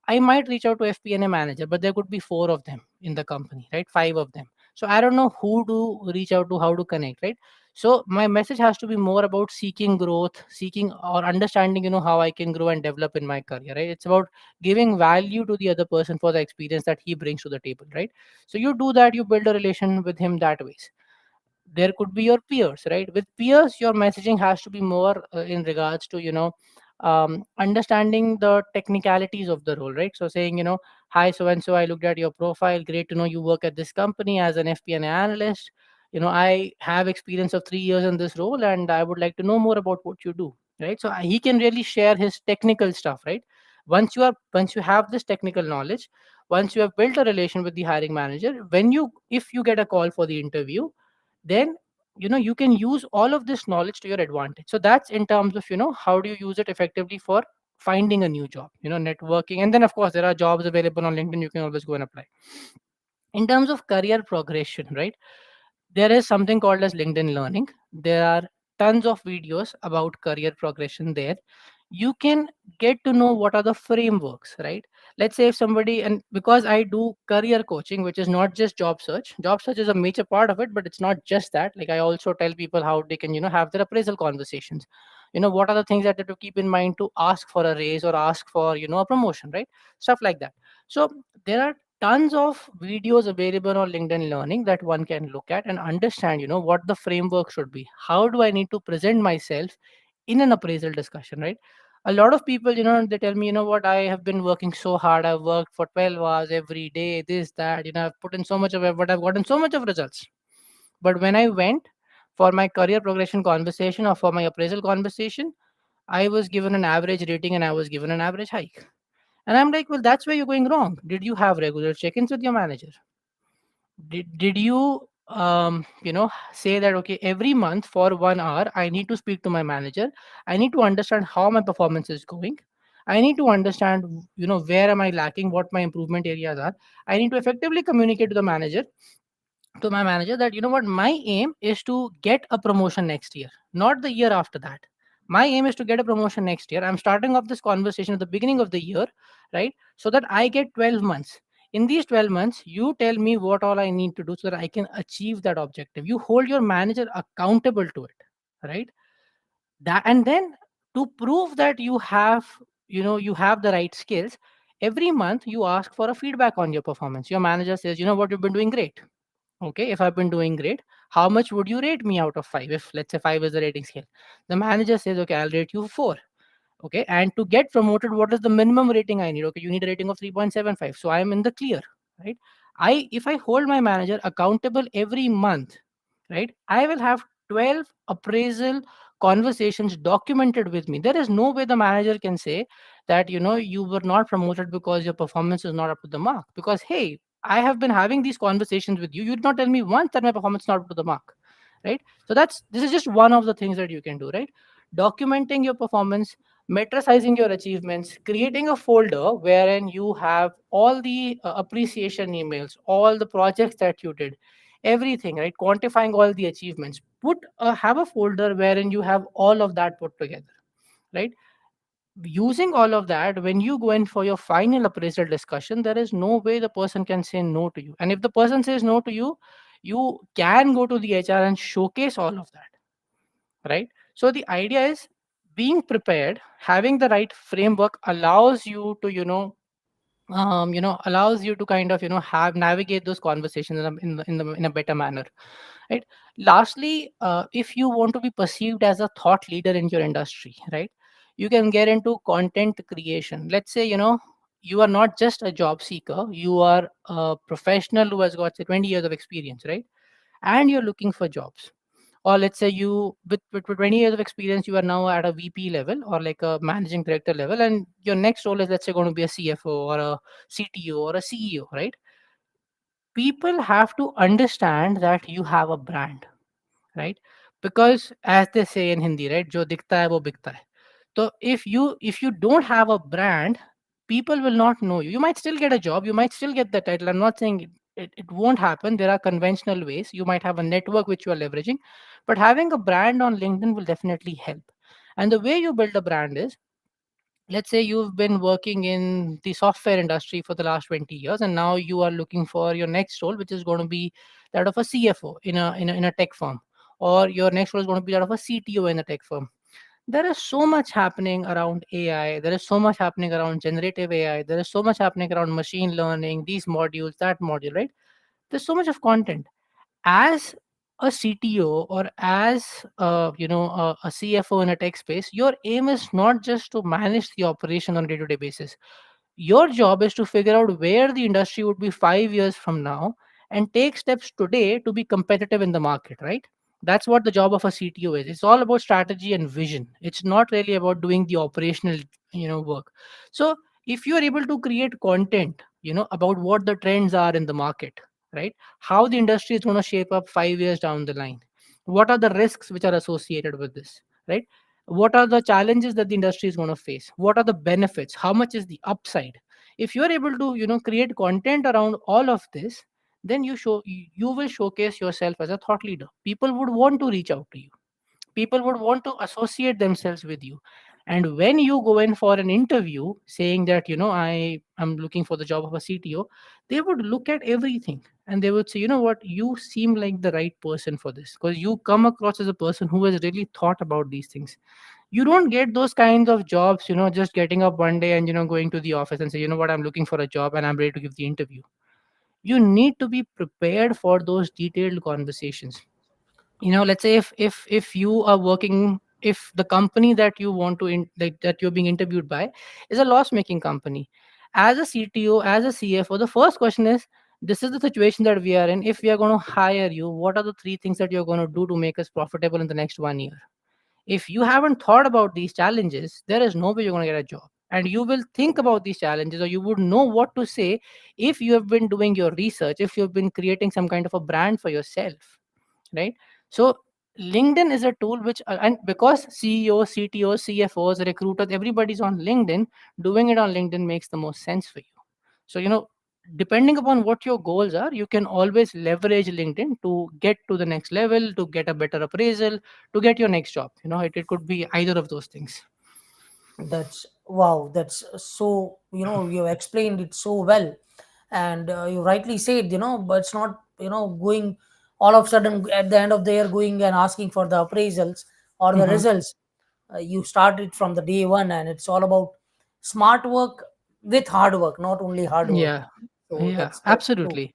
I might reach out to FP&A manager, but there could be four of them in the company, right? Five of them. So I don't know who to reach out to, how to connect, right? So my message has to be more about seeking growth, seeking or understanding, how I can grow and develop in my career, right? It's about giving value to the other person for the experience that he brings to the table, right? So you do that, you build a relation with him that ways. There could be your peers, right? With peers, your messaging has to be more in regards to, understanding the technicalities of the role, right? So saying, hi, so and so, I looked at your profile, great to know you work at this company as an FP&A analyst. I have experience of 3 years in this role, and I would like to know more about what you do, right? So he can really share his technical stuff, right? Once you have this technical knowledge, once you have built a relation with the hiring manager, if you get a call for the interview, then you can use all of this knowledge to your advantage. So that's in terms of how do you use it effectively for finding a new job, networking. And then of course there are jobs available on LinkedIn, you can always go and apply. In terms of career progression, right, there is something called as LinkedIn Learning. There are tons of videos about career progression there. You can get to know what are the frameworks, right? Let's say if somebody, and because I do career coaching, which is not just job search is a major part of it, but it's not just that. Like, I also tell people how they can have their appraisal conversations. What are the things that they have to keep in mind to ask for a raise or ask for a promotion, right? Stuff like that. So there are tons of videos available on LinkedIn Learning that one can look at and understand what the framework should be. How do I need to present myself in an appraisal discussion, right? A lot of people, they tell me, what, I have been working so hard, I've worked for 12 hours every day, this, that, I've put in so much of effort, I've gotten so much of results. But when I went for my career progression conversation or for my appraisal conversation, I was given an average rating and I was given an average hike. And I'm like, well, that's where you're going wrong. Did you have regular check-ins with your manager? Did you say that, okay, every month for 1 hour I need to speak to my manager, I need to understand how my performance is going, I need to understand where am I lacking, what my improvement areas are, I need to effectively communicate to my manager that, what, my aim is to get a promotion next year, not the year after that. My aim is to get a promotion next year. I'm starting off this conversation at the beginning of the year, right? So that I get 12 months. In these 12 months, you tell me what all I need to do so that I can achieve that objective. You hold your manager accountable to it, right? That, and then to prove that you have the right skills, every month you ask for a feedback on your performance. Your manager says, what, you've been doing great. Okay, if I've been doing great, how much would you rate me out of 5? If let's say 5 is the rating scale, the manager says, okay, I'll rate you 4. Okay, and to get promoted, what is the minimum rating I need? Okay, you need a rating of 3.75. So I am in the clear, right? If I hold my manager accountable every month, right, I will have 12 appraisal conversations documented with me. There is no way the manager can say that you were not promoted because your performance is not up to the mark. Because, hey, I have been having these conversations with you. You did not tell me once that my performance is not up to the mark, right? So this is just one of the things that you can do, right? Documenting your performance, metricizing your achievements, creating a folder wherein you have all the appreciation emails, all the projects that you did, everything, right? Quantifying all the achievements. Have a folder wherein you have all of that put together, right? Using all of that, when you go in for your final appraisal discussion, there is no way the person can say no to you. And if the person says no to you, you can go to the HR and showcase all of that, right? So the idea is being prepared, having the right framework allows you to, allows you to kind of, have navigate those conversations in a better manner, right? Lastly, if you want to be perceived as a thought leader in your industry, right, you can get into content creation. Let's say, you are not just a job seeker, you are a professional who has got say 20 years of experience, right, and you're looking for jobs. Or let's say you with 20 years of experience, you are now at a VP level or like a managing director level, and your next role is, let's say, going to be a CFO or a CTO or a CEO, right? People have to understand that you have a brand, right? Because as they say in Hindi, right, jo dikhta hai wo bikta hai. So if you don't have a brand, people will not know you. You might still get a job, you might still get the title. I'm not saying it won't happen. There are conventional ways. You might have a network which you are leveraging, but having a brand on LinkedIn will definitely help. And the way you build a brand is, let's say you've been working in the software industry for the last 20 years, and now you are looking for your next role, which is going to be that of a CFO in a tech firm, or your next role is going to be that of a CTO in a tech firm. There is so much happening around AI, there is so much happening around generative AI, there is so much happening around machine learning, these modules, that module, right? There's so much of content. As a CTO or as a CFO in a tech space, your aim is not just to manage the operation on a day-to-day basis. Your job is to figure out where the industry would be 5 years from now and take steps today to be competitive in the market, right? That's what the job of a CTO is. It's all about strategy and vision. It's not really about doing the operational, work. So if you are able to create content, about what the trends are in the market, right? How the industry is going to shape up 5 years down the line. What are the risks which are associated with this, right? What are the challenges that the industry is going to face? What are the benefits? How much is the upside? If you are able to, create content around all of this, then you will showcase yourself as a thought leader. People would want to reach out to you, people would want to associate themselves with you. And when you go in for an interview saying that, I am looking for the job of a CTO, they would look at everything and they would say, you know what, you seem like the right person for this, because you come across as a person who has really thought about these things. You don't get those kinds of jobs, just getting up one day and, going to the office and say, you know what, I'm looking for a job and I'm ready to give the interview. You need to be prepared for those detailed conversations. Let's say if you are working, if the company that you want to that you're being interviewed by is a loss making company, as a CTO, as a CFO, the first question is, this is the situation that we are in. If we are going to hire you, what are the three things that you're going to do to make us profitable in the next 1 year? If you haven't thought about these challenges, there is no way you're going to get a job. And you will think about these challenges, or you would know what to say if you have been doing your research, if you've been creating some kind of a brand for yourself, right? So LinkedIn is a tool which, and because CEOs, CTOs, CFOs, recruiters, everybody's on LinkedIn, doing it on LinkedIn makes the most sense for you. So, depending upon what your goals are, you can always leverage LinkedIn to get to the next level, to get a better appraisal, to get your next job. It could be either of those things. That's wow. That's so, you explained it so well, and you rightly said, but it's not, going all of a sudden at the end of the year going and asking for the appraisals or the Hmm. results. You start it from the day one, and it's all about smart work with hard work, not only hard work. Yeah, So yeah, that's true. absolutely.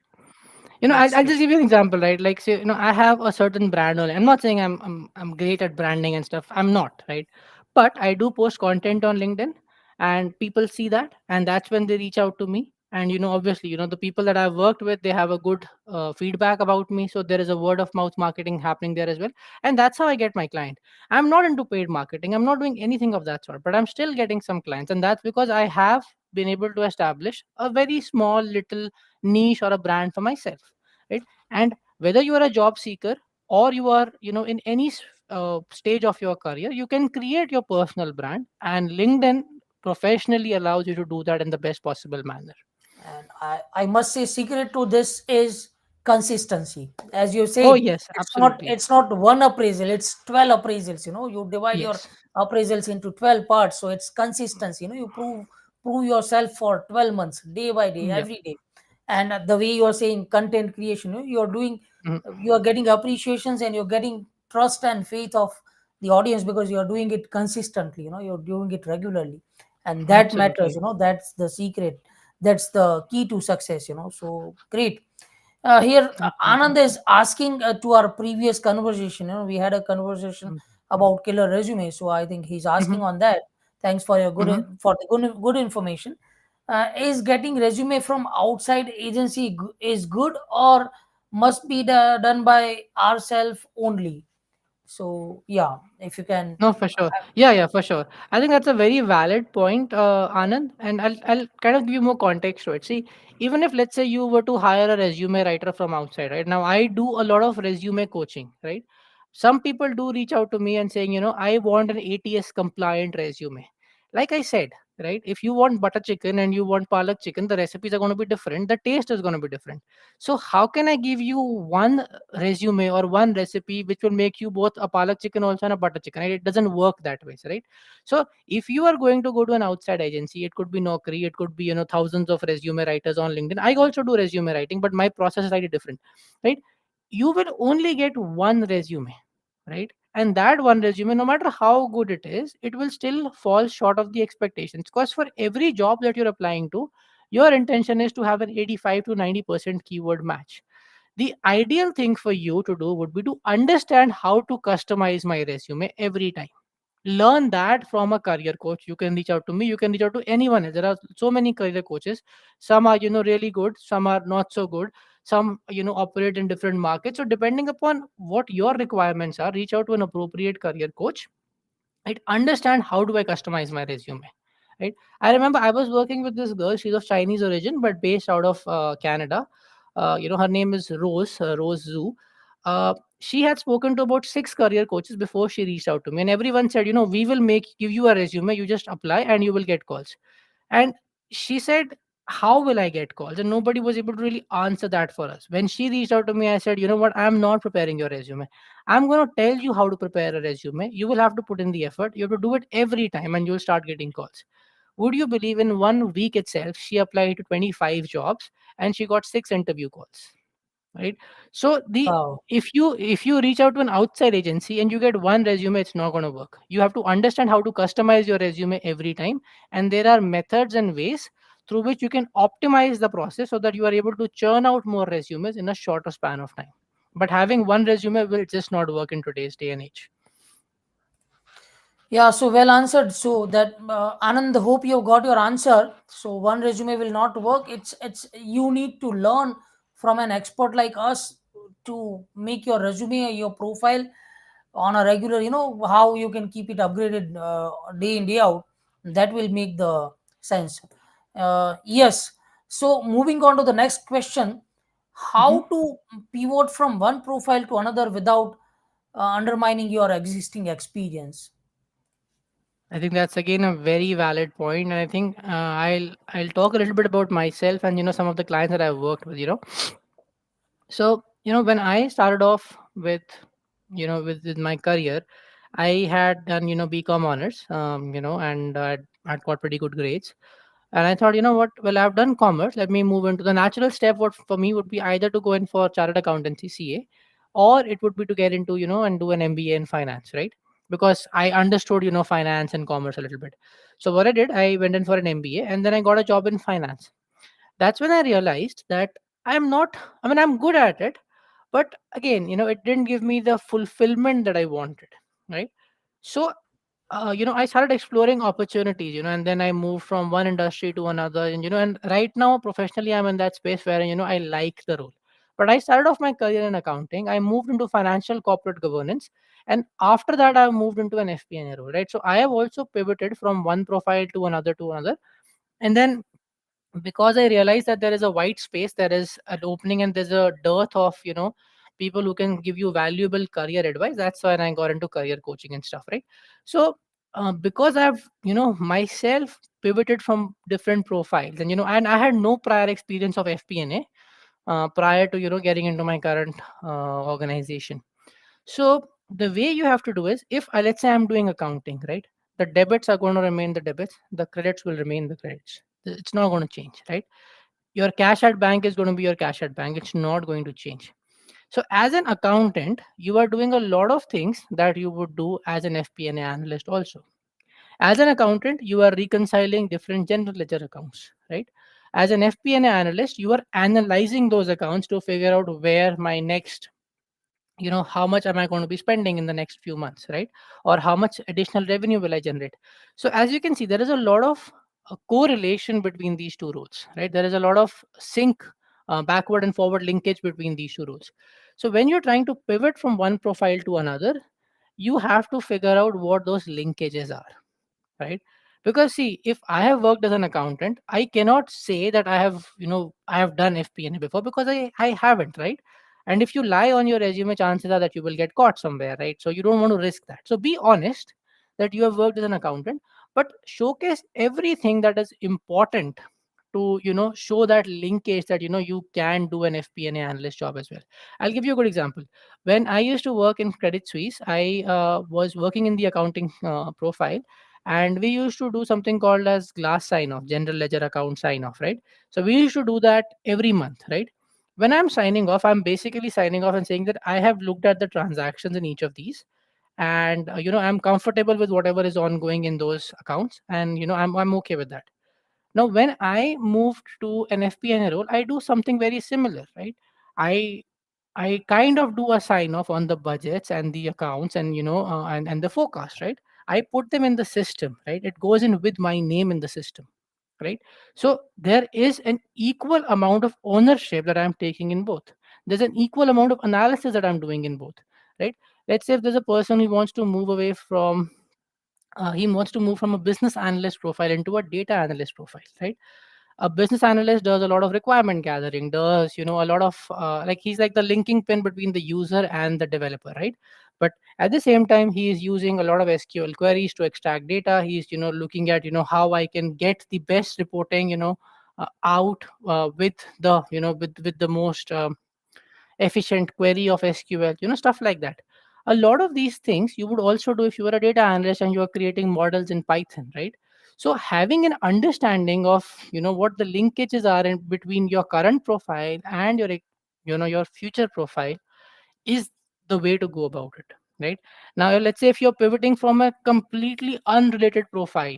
That's I'll true. just give you an example, right? Like, say, I have a certain brand only. I'm not saying I'm great at branding and stuff. I'm not, right? But I do post content on LinkedIn, and people see that, and that's when they reach out to me. And obviously, the people that I've worked with, they have a good feedback about me. So there is a word of mouth marketing happening there as well, and that's how I get my client. I'm not into paid marketing. I'm not doing anything of that sort, but I'm still getting some clients, and that's because I have been able to establish a very small little niche or a brand for myself, right? And whether you are a job seeker or you are, in any stage of your career, you can create your personal brand, and LinkedIn professionally allows you to do that in the best possible manner. And I must say, secret to this is consistency. As you Oh, said, yes, it's not absolutely. it's not one appraisal, it's 12 appraisals. You divide your Yes. appraisals into 12 parts, so it's consistency. You prove yourself for 12 months, day by day, Yeah. every day. And the way you are saying content creation, you're doing, Mhm. you are getting appreciations, and you're getting trust and faith of the audience, because you are doing it consistently. You're doing it regularly, and that matters. Absolutely. That's the secret, that's the key to success. So great. Here, Absolutely. Anand is asking to our previous conversation. We had a conversation about killer resume, so I think he's asking Mm-hmm. on that. Thanks for your Mm-hmm. for the good information. Is getting resume from outside agency is good, or must be done by ourselves only? So yeah, if you can. No, for sure. Yeah, yeah, for sure. I think that's a very valid point, Anand, and I'll kind of give you more context to it. See, even if let's say you were to hire a resume writer from outside, right? Now I do a lot of resume coaching, right? Some people do reach out to me and saying, I want an ATS compliant resume. Like I said, right? If you want butter chicken and you want palak chicken, the recipes are going to be different. The taste is going to be different. So how can I give you one resume or one recipe which will make you both a palak chicken also and a butter chicken? Right? It doesn't work that way, right? So if you are going to go to an outside agency, it could be Naukri, it could be thousands of resume writers on LinkedIn. I also do resume writing, but my process is slightly different, right? You will only get one resume, right? And that one resume, no matter how good it is, it will still fall short of the expectations, because for every job that you're applying to, your intention is to have an 85 to 90% keyword match. The ideal thing for you to do would be to understand how to customize my resume every time. Learn that from a career coach. You can reach out to me, you can reach out to anyone else. There are so many career coaches. Some are really good, some are not so good. Some operate in different markets. So depending upon what your requirements are, reach out to an appropriate career coach, right? Understand how do I customize my resume, right? I remember I was working with this girl. She's of Chinese origin but based out of Canada. Her name is Rose Zhu. She had spoken to about 6 career coaches before she reached out to me, and everyone said, we will give you a resume, you just apply and you will get calls. And she said, how will I get calls? And nobody was able to really answer that for us. When she reached out to me, I said, you know what, I'm not preparing your resume. I'm going to tell you how to prepare a resume. You will have to put in the effort. You have to do it every time and you'll start getting calls. Would you believe, in 1 week itself, she applied to 25 jobs and she got 6 interview calls, right? So the Wow. if you reach out to an outside agency and you get one resume, it's not going to work. You have to understand how to customize your resume every time, and there are methods and ways through which you can optimize the process so that you are able to churn out more resumes in a shorter span of time. But having one resume will just not work in today's day and age. Yeah, so well answered. So that, Anand, hope you got your answer. So one resume will not work. It's you need to learn from an expert like us to make your resume, your profile on a regular. How you can keep it upgraded day in day out. That will make the sense. Yes. So moving on to the next question, Mhm. how to pivot from one profile to another without undermining your existing experience. I think that's again a very valid point, and I think I'll talk a little bit about myself and some of the clients that I've worked with. So, when I started off with, with my career, I had done, BCom honors, and I'd got pretty good grades. And I thought, what? Well, I've done commerce. Let me move into the natural step. What for me would be either to go in for chartered accountancy, CA, or it would be to get into, and do an MBA in finance, right? Because I understood, finance and commerce a little bit. So what I did, I went in for an MBA and then I got a job in finance. That's when I realized that I'm not, I mean, I'm good at it, but again, it didn't give me the fulfillment that I wanted, right? So, I started exploring opportunities, and then I moved from one industry to another, and right now, professionally, I'm in that space where, I like the role. But I started off my career in accounting. I moved into financial corporate governance. And after that, I moved into an FP&A role, right? So I have also pivoted from one profile to another to another. And then because I realized that there is a white space, there is an opening, and there's a dearth of people who can give you valuable career advice. That's why I got into career coaching and stuff, right? So because I've myself pivoted from different profiles, and and I had no prior experience of FP&A. prior to getting into my current organization. So the way you have to do is, if let's say I'm doing accounting, right? The debits are going to remain the debits, the credits will remain the credits. It's not going to change, right? Your cash at bank is going to be your cash at bank. It's not going to change. So as an accountant, you are doing a lot of things that you would do as an FP&A analyst also. As an accountant, you are reconciling different general ledger accounts, right? As an FP&A analyst, you are analyzing those accounts to figure out where my next, how much am I going to be spending in the next few months, right? Or how much additional revenue will I generate? So as you can see, there is a lot of correlation between these two roles, right? There is a lot of sync, backward and forward linkage between these two roles. So when you're trying to pivot from one profile to another, you have to figure out what those linkages are, right? Because see, if I have worked as an accountant, I cannot say that I have done FP&A before, because I haven't, right? And if you lie on your resume, chances are that you will get caught somewhere, right? So you don't want to risk that. So be honest that you have worked as an accountant, but showcase everything that is important to show that linkage, that you can do an FP&A analyst job as well. I'll give you a good example. When I used to work in Credit Suisse, I was working in the accounting profile, and we used to do something called as glass sign off, general ledger account sign off, right? So we used to do that every month, right? When I'm signing off, I'm basically signing off and saying that I have looked at the transactions in each of these, and I'm comfortable with whatever is ongoing in those accounts, and I'm okay with that. Now, when I moved to an FP&A role, I do something very similar, right? I I kind of do a sign off on the budgets and the accounts, and and the forecast, right? I put them in the system, right? It goes in with my name in the system, right? So there is an equal amount of ownership that I'm taking in both. There's an equal amount of analysis that I'm doing in both, right? Let's say if there's a person who wants to move away from he wants to move from a business analyst profile into a data analyst profile, right? A business analyst does a lot of requirement gathering, does a lot of like, he's like the linking pin between the user and the developer, right? But at the same time, he is using a lot of SQL queries to extract data. He's looking at how I can get the best reporting out with the with the most efficient query of SQL, stuff like that. A lot of these things you would also do if you were a data analyst and you are creating models in Python, right? So having an understanding of what the linkages are in between your current profile and your future profile is the way to go about it, right? Now let's say if you're pivoting from a completely unrelated profile,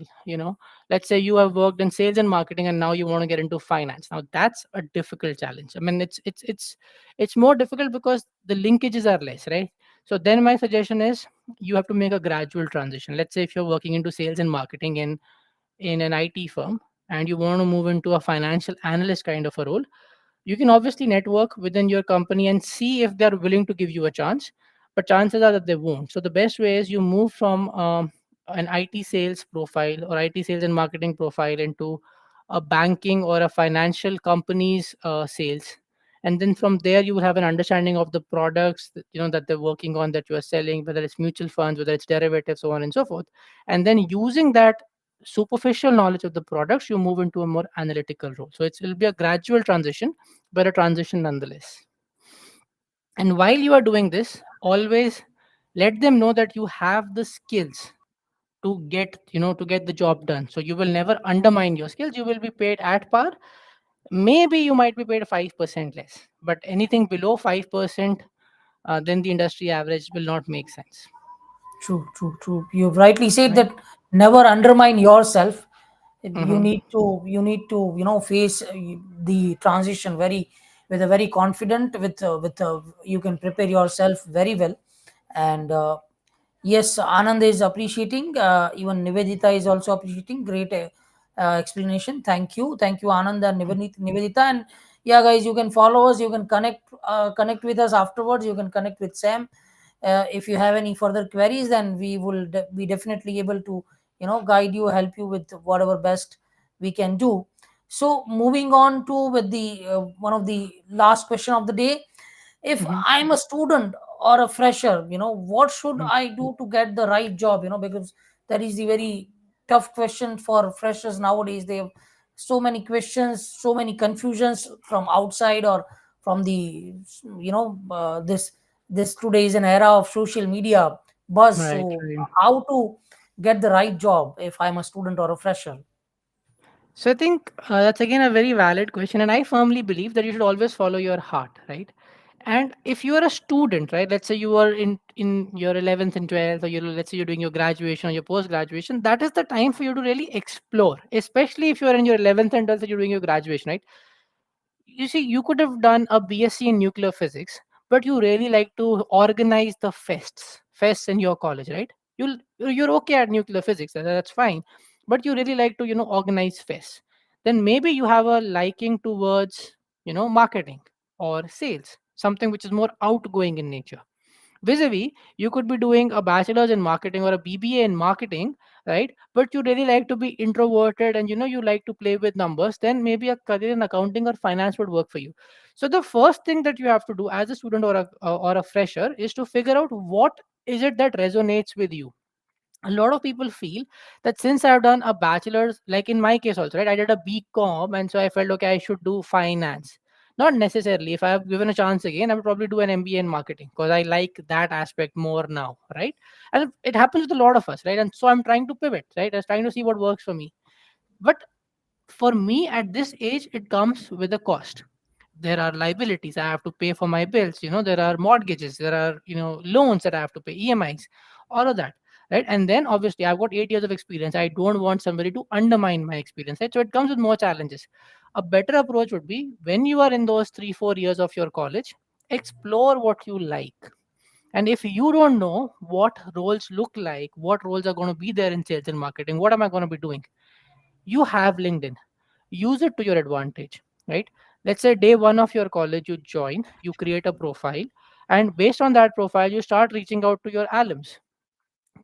let's say you have worked in sales and marketing and now you want to get into finance. Now that's a difficult challenge. I mean, it's more difficult because the linkages are less, right? So then my suggestion is, you have to make a gradual transition. Let's say if you're working into sales and marketing in an IT firm, and you want to move into a financial analyst kind of a role, you can obviously network within your company and see if they're willing to give you a chance, but chances are that they won't. So the best way is you move from an IT sales profile or IT sales and marketing profile into a banking or a financial company's sales, and then from there you will have an understanding of the products that, that they're working on, that you are selling, whether it's mutual funds, whether it's derivatives, so on and so forth. And then using that superficial knowledge of the products, you move into a more analytical role. So it'll be a gradual transition, but a transition nonetheless. And while you are doing this, always let them know that you have the skills to get the job done. So you will never undermine your skills. You will be paid at par. Maybe you might be paid 5% less, but anything below 5%, then the industry average will not make sense, True, true, true. You've rightly said right? that never undermine yourself. You Mm-hmm. need to, face the transition very, with a very confident, with you can prepare yourself very well. And yes, Anand is appreciating. Even Nivedita is also appreciating. Great explanation. Thank you, Anand and Nivedita. And yeah, guys, you can follow us. You can connect with us afterwards. You can connect with Sam. If you have any further queries, then we will be definitely able to guide you, help you with whatever best we can do. So moving on to with the one of the last question of the day. If Mm-hmm. I'm a student or a fresher, what should I do to get the right job? Because that is the very tough question for freshers nowadays. They have so many questions, so many confusions from outside or from the, this today is an era of social media buzz. Right, So right. how to get the right job if I'm a student or a fresher? So I think that's again a very valid question, and I firmly believe that you should always follow your heart, right? And if you are a student, right, let's say you are in your 11th and 12th, or let's say you're doing your graduation or your post graduation, that is the time for you to really explore, especially if you are in your 11th and 12th and you're doing your graduation, right? You see, you could have done a BSc in nuclear physics, but you really like to organize the fests in your college, right? You're okay at nuclear physics, that's fine, but you really like to organize fests. Then maybe you have a liking towards marketing or sales, something which is more outgoing in nature. Vis-a-vis, you could be doing a bachelor's in marketing or a BBA in marketing, right? But you really like to be introverted and you like to play with numbers, then maybe a career in accounting or finance would work for you. So the first thing that you have to do as a student or a fresher is to figure out what is it that resonates with you. A lot of people feel that since I've done a bachelor's, like in my case also, right? I did a BCom, and so I felt okay, I should do finance. Not necessarily. If I have given a chance again, I would probably do an MBA in marketing because I like that aspect more now, right? And it happens with a lot of us, right? And so I'm trying to pivot, right? I'm trying to see what works for me. But for me at this age, it comes with a cost. There are liabilities, I have to pay for my bills, there are mortgages, there are loans that I have to pay, EMIs, all of that, right? And then obviously I've got 8 years of experience. I don't want somebody to undermine my experience, right? So it comes with more challenges. A better approach would be, when you are in those 3 4 years of your college, explore what you like. And if you don't know what roles look like, what roles are going to be there in sales and marketing, what am I going to be doing, you have LinkedIn. Use it to your advantage, right? Let's say day one of your college, you join, you create a profile, and based on that profile, you start reaching out to your alums,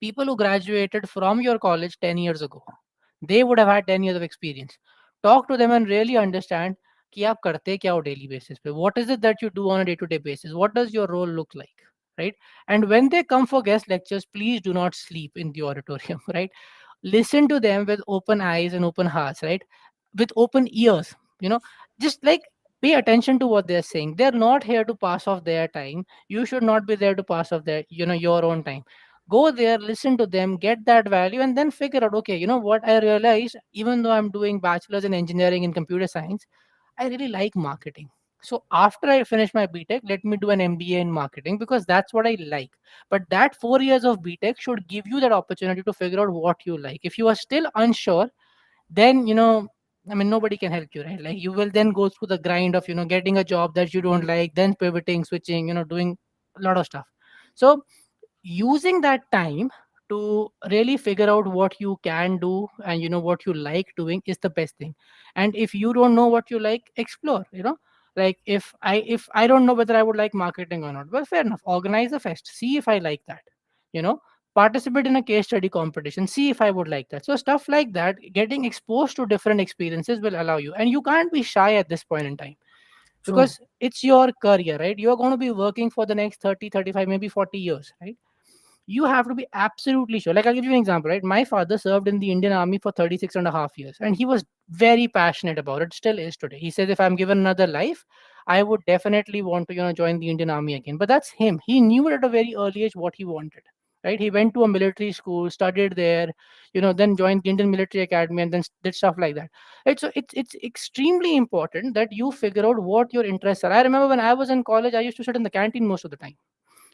people who graduated from your college 10 years ago. They would have had 10 years of experience. Talk to them and really understand कि आप करते क्या हो daily basis पे. What is it that you do on a day-to-day basis? What does your role look like? Right? And when they come for guest lectures, please do not sleep in the auditorium, right? Listen to them with open eyes and open hearts, right? With open ears, just like pay attention to what they're saying. They're not here to pass off their time. You should not be there to pass off their, your own time. Go there, listen to them, get that value, and then figure out, okay, what I realized, even though I'm doing bachelor's in engineering and computer science, I really like marketing. So after I finish my BTech, let me do an MBA in marketing because that's what I like. But that 4 years of BTech should give you that opportunity to figure out what you like. If you are still unsure, then I mean, nobody can help you, right? Like, you will then go through the grind of getting a job that you don't like, then pivoting, switching, doing a lot of stuff. So using that time to really figure out what you can do and what you like doing is the best thing. And if you don't know what you like, explore, like if I don't know whether I would like marketing or not, well, fair enough, organize a fest, see if I like that, you know participate in a case study competition, see if I would like that. So stuff like that, getting exposed to different experiences will allow you, and you can't be shy at this point in time True. because it's your career, right? You're going to be working for the next 30, 35, maybe 40 years, right? You have to be absolutely sure. Like, I'll give you an example, right? My father served in the Indian Army for 36 and a half years, and he was very passionate about it, still is today. He says, if I'm given another life, I would definitely want to, join the Indian Army again. But that's him. He knew it at a very early age what he wanted. Right? He went to a military school, studied there, then joined the Indian Military Academy, and then did stuff like that. Right? So it's extremely important that you figure out what your interests are. I remember when I was in college, I used to sit in the canteen most of the time.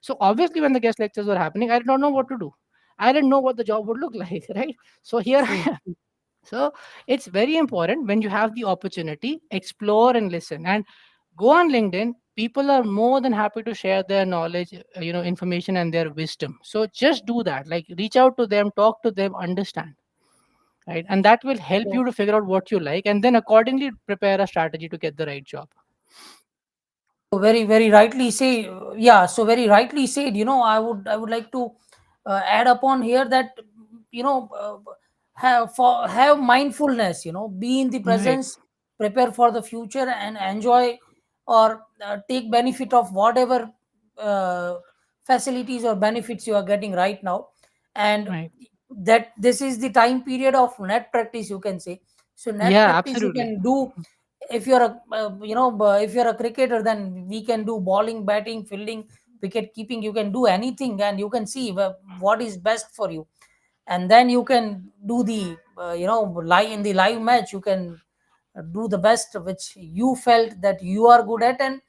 So obviously, when the guest lectures were happening, I did not know what to do. I didn't know what the job would look like, right? So here True. I am. So it's very important, when you have the opportunity, explore and listen, and go on LinkedIn. People are more than happy to share their knowledge, information and their wisdom. So just do that. Like, reach out to them, talk to them, understand, right? And that will help So you to figure out what you like, and then accordingly prepare a strategy to get the right job. very, very rightly say, yeah. So very rightly said. I would like to add upon here that, have mindfulness. Be in the Right, presence, prepare for the future, and enjoy or take benefit of whatever uh, facilities or benefits you are getting right now, and right. that this is the time period of net practice, you can say. So net Yeah, practice you absolutely. can do if you're a if you're a cricketer, then we can do bowling, batting, fielding, wicket keeping. You can do anything, and you can see what is best for you, and then you can do the live in the live match. You can do the best which you felt that you are good at, and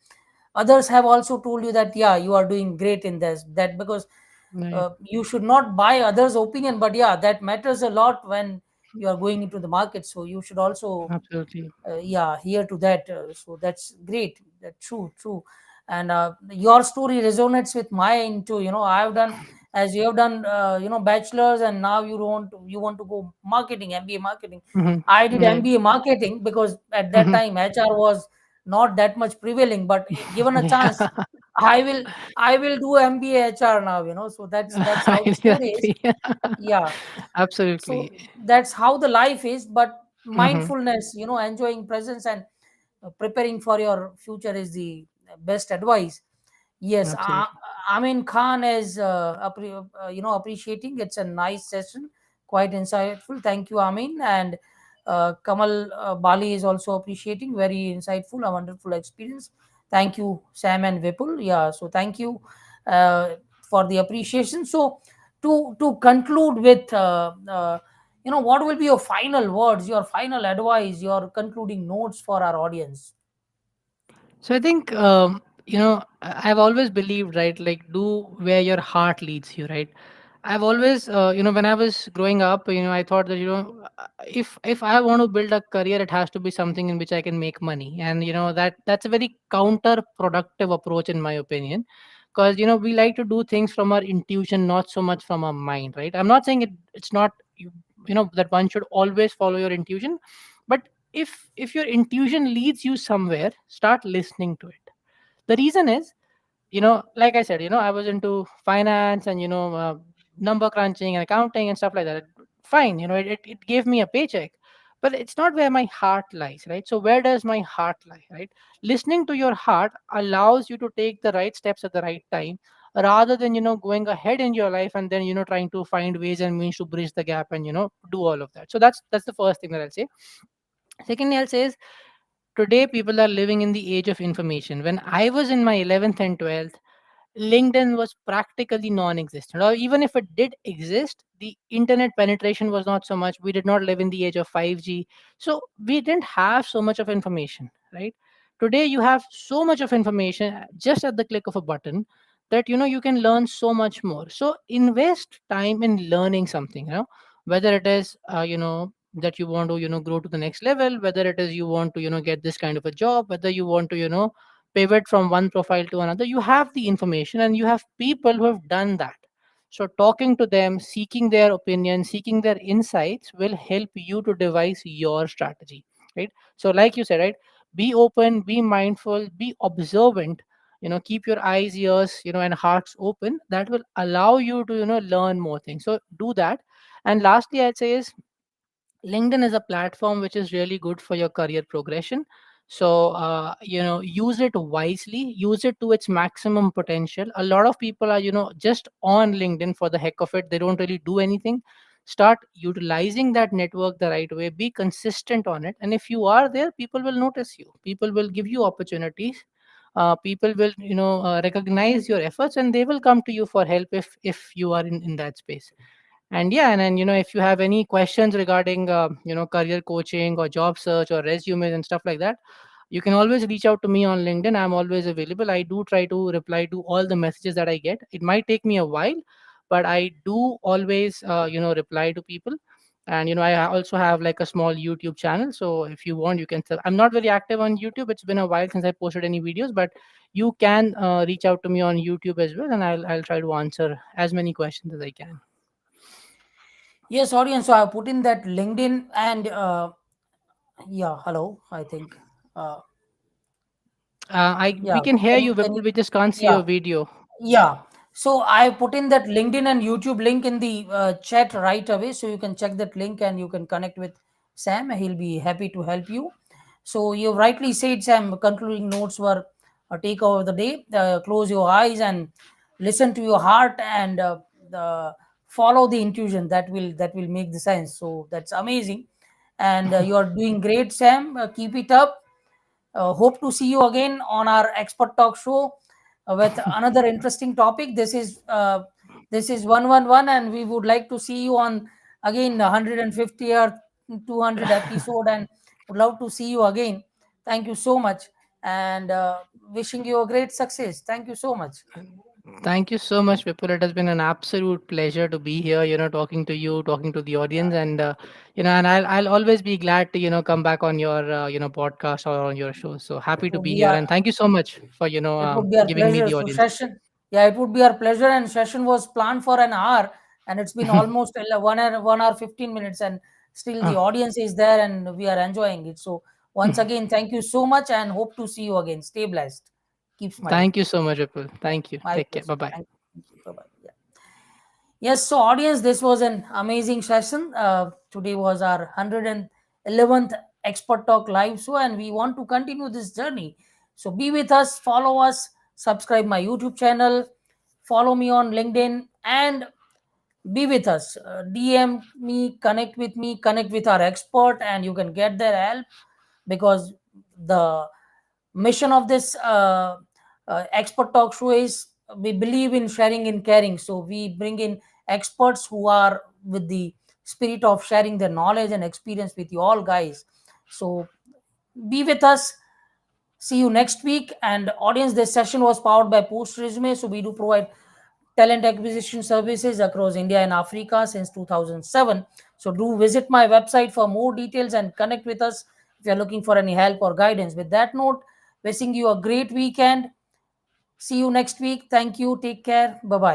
others have also told you that yeah, you are doing great in this, that, because Right. you should not buy others opinion, but yeah, that matters a lot when you are going into the market. So you should also Absolutely. yeah, here to that. So that's great. That true, true. And your story resonates with mine too. I've done, as you have done, bachelor's, and now you want to go marketing, MBA marketing. Hmm. I did Right. MBA marketing because at that Hmm. time HR was not that much prevailing. But given a Yeah. chance, I will I will do MBA HR now. So that's how the story is. Exactly. Yeah. So Absolutely. that's how the life is. But Hmm. mindfulness, enjoying presence, and preparing for your future is the best advice. Yes, Absolutely. Amin Khan is appreciating. It's a nice session, quite insightful. Thank you, Amin. And Kamal Bali is also appreciating. Very insightful, a wonderful experience. Thank you, Sam and Vipul. Yeah, so thank you uh, for the appreciation. So to conclude with, what will be your final words, your final advice, your concluding notes for our audience? So I think I've always believed, right, like do where your heart leads you, right. I've always when I was growing up, I thought that if I want to build a career, it has to be something in which I can make money, and that's a very counterproductive approach in my opinion, because we like to do things from our intuition, not so much from our mind, right. I'm not saying it's not that one should always follow your intuition, but if your intuition leads you somewhere, start listening to it. The reason is, like I said, I was into finance and number crunching and accounting and stuff like that. Fine, it gave me a paycheck, but it's not where my heart lies, right. So where does my heart lie, right? Listening to your heart allows you to take the right steps at the right time, rather than going ahead in your life and then trying to find ways and means to bridge the gap and do all of that. So that's the first thing that I'll say. Secondly, I'll say is, today people are living in the age of information. When I was in my 11th and 12th, LinkedIn was practically non existent. Or even if it did exist, the internet penetration was not so much. We did not live in the age of 5G. So we didn't have so much of information, right? Today, you have so much of information just at the click of a button that you can learn so much more. So invest time in learning something, whether it is, that you want to, grow to the next level, whether it is you want to, get this kind of a job, whether you want to, pivot from one profile to another. You have the information and you have people who have done that. So talking to them, seeking their opinion, seeking their insights will help you to devise your strategy, right. So like you said, right, be open, be mindful, be observant, keep your eyes, ears, and hearts open. That will allow you to learn more things. So do that. And lastly, I'd say is, LinkedIn is a platform which is really good for your career progression. So, use it wisely, use it to its maximum potential. A lot of people are, just on LinkedIn for the heck of it. They don't really do anything. Start utilizing that network the right way, be consistent on it. And if you are there, people will notice you, people will give you opportunities. People will, recognize your efforts and they will come to you for help if you are in that space. And yeah, and then if you have any questions regarding career coaching or job search or resumes and stuff like that, you can always reach out to me on LinkedIn. I'm always available. I do try to reply to all the messages that I get. It might take me a while, but I do always reply to people. And I also have like a small YouTube channel, so if you want, you can I'm not very active on YouTube. It's been a while since I posted any videos, but you can reach out to me on YouTube as well, and I'll try to answer as many questions as I can. Yes, audience. So I put in that LinkedIn, and yeah, hello. I think, uh, I yeah. We can hear you, Can you, Vipul. We just can't see yeah, your video. yeah. So I put in that LinkedIn and YouTube link in the chat right away, so you can check that link and you can connect with Sam. He'll be happy to help you. So you rightly said, Sam. Concluding notes were a take over the day. Close your eyes and listen to your heart, and follow the intuition. That will make the sense. So that's amazing, and you are doing great, Sam. Keep it up. Hope to see you again on our expert talk show with another interesting topic. This is 111, and we would like to see you on again 150 or 200 episode, and would love to see you again. Thank you so much, and wishing you a great success. Thank you so much. Thank you so much, Vipul. It has been an absolute pleasure to be here, talking to you, talking to the audience. And, and I'll always be glad to, come back on your, podcast or on your show. So happy to So be we here. are And thank you so much for, It would be our giving me pleasure. the So audience. yeah, it would be our pleasure. And session was planned for an hour, and it's been almost 1 hour 15 minutes, and still the Ah, audience is there, and we are enjoying it. So once again, thank you so much, and hope to see you again. Stay blessed. Keep smiling. Thank you so much, Vipul. Thank you. My Take care. Bye pleasure. bye. Thank you. Bye bye. Yeah. Yes, so audience, this was an amazing session. Today was our 111th Expert Talk live show, and we want to continue this journey. So be with us, follow us, subscribe my YouTube channel, follow me on LinkedIn, and be with us. DM me, connect with our expert, and you can get their help, because the mission of this expert talk show is, we believe in sharing and caring. So we bring in experts who are with the spirit of sharing their knowledge and experience with you all guys. So be with us. See you next week. And audience, this session was powered by Post Resume. So we do provide talent acquisition services across India and Africa since 2007. So do visit my website for more details and connect with us if you're looking for any help or guidance. With that note, wishing you a great weekend. See you next week. Thank you. Take care. Bye bye.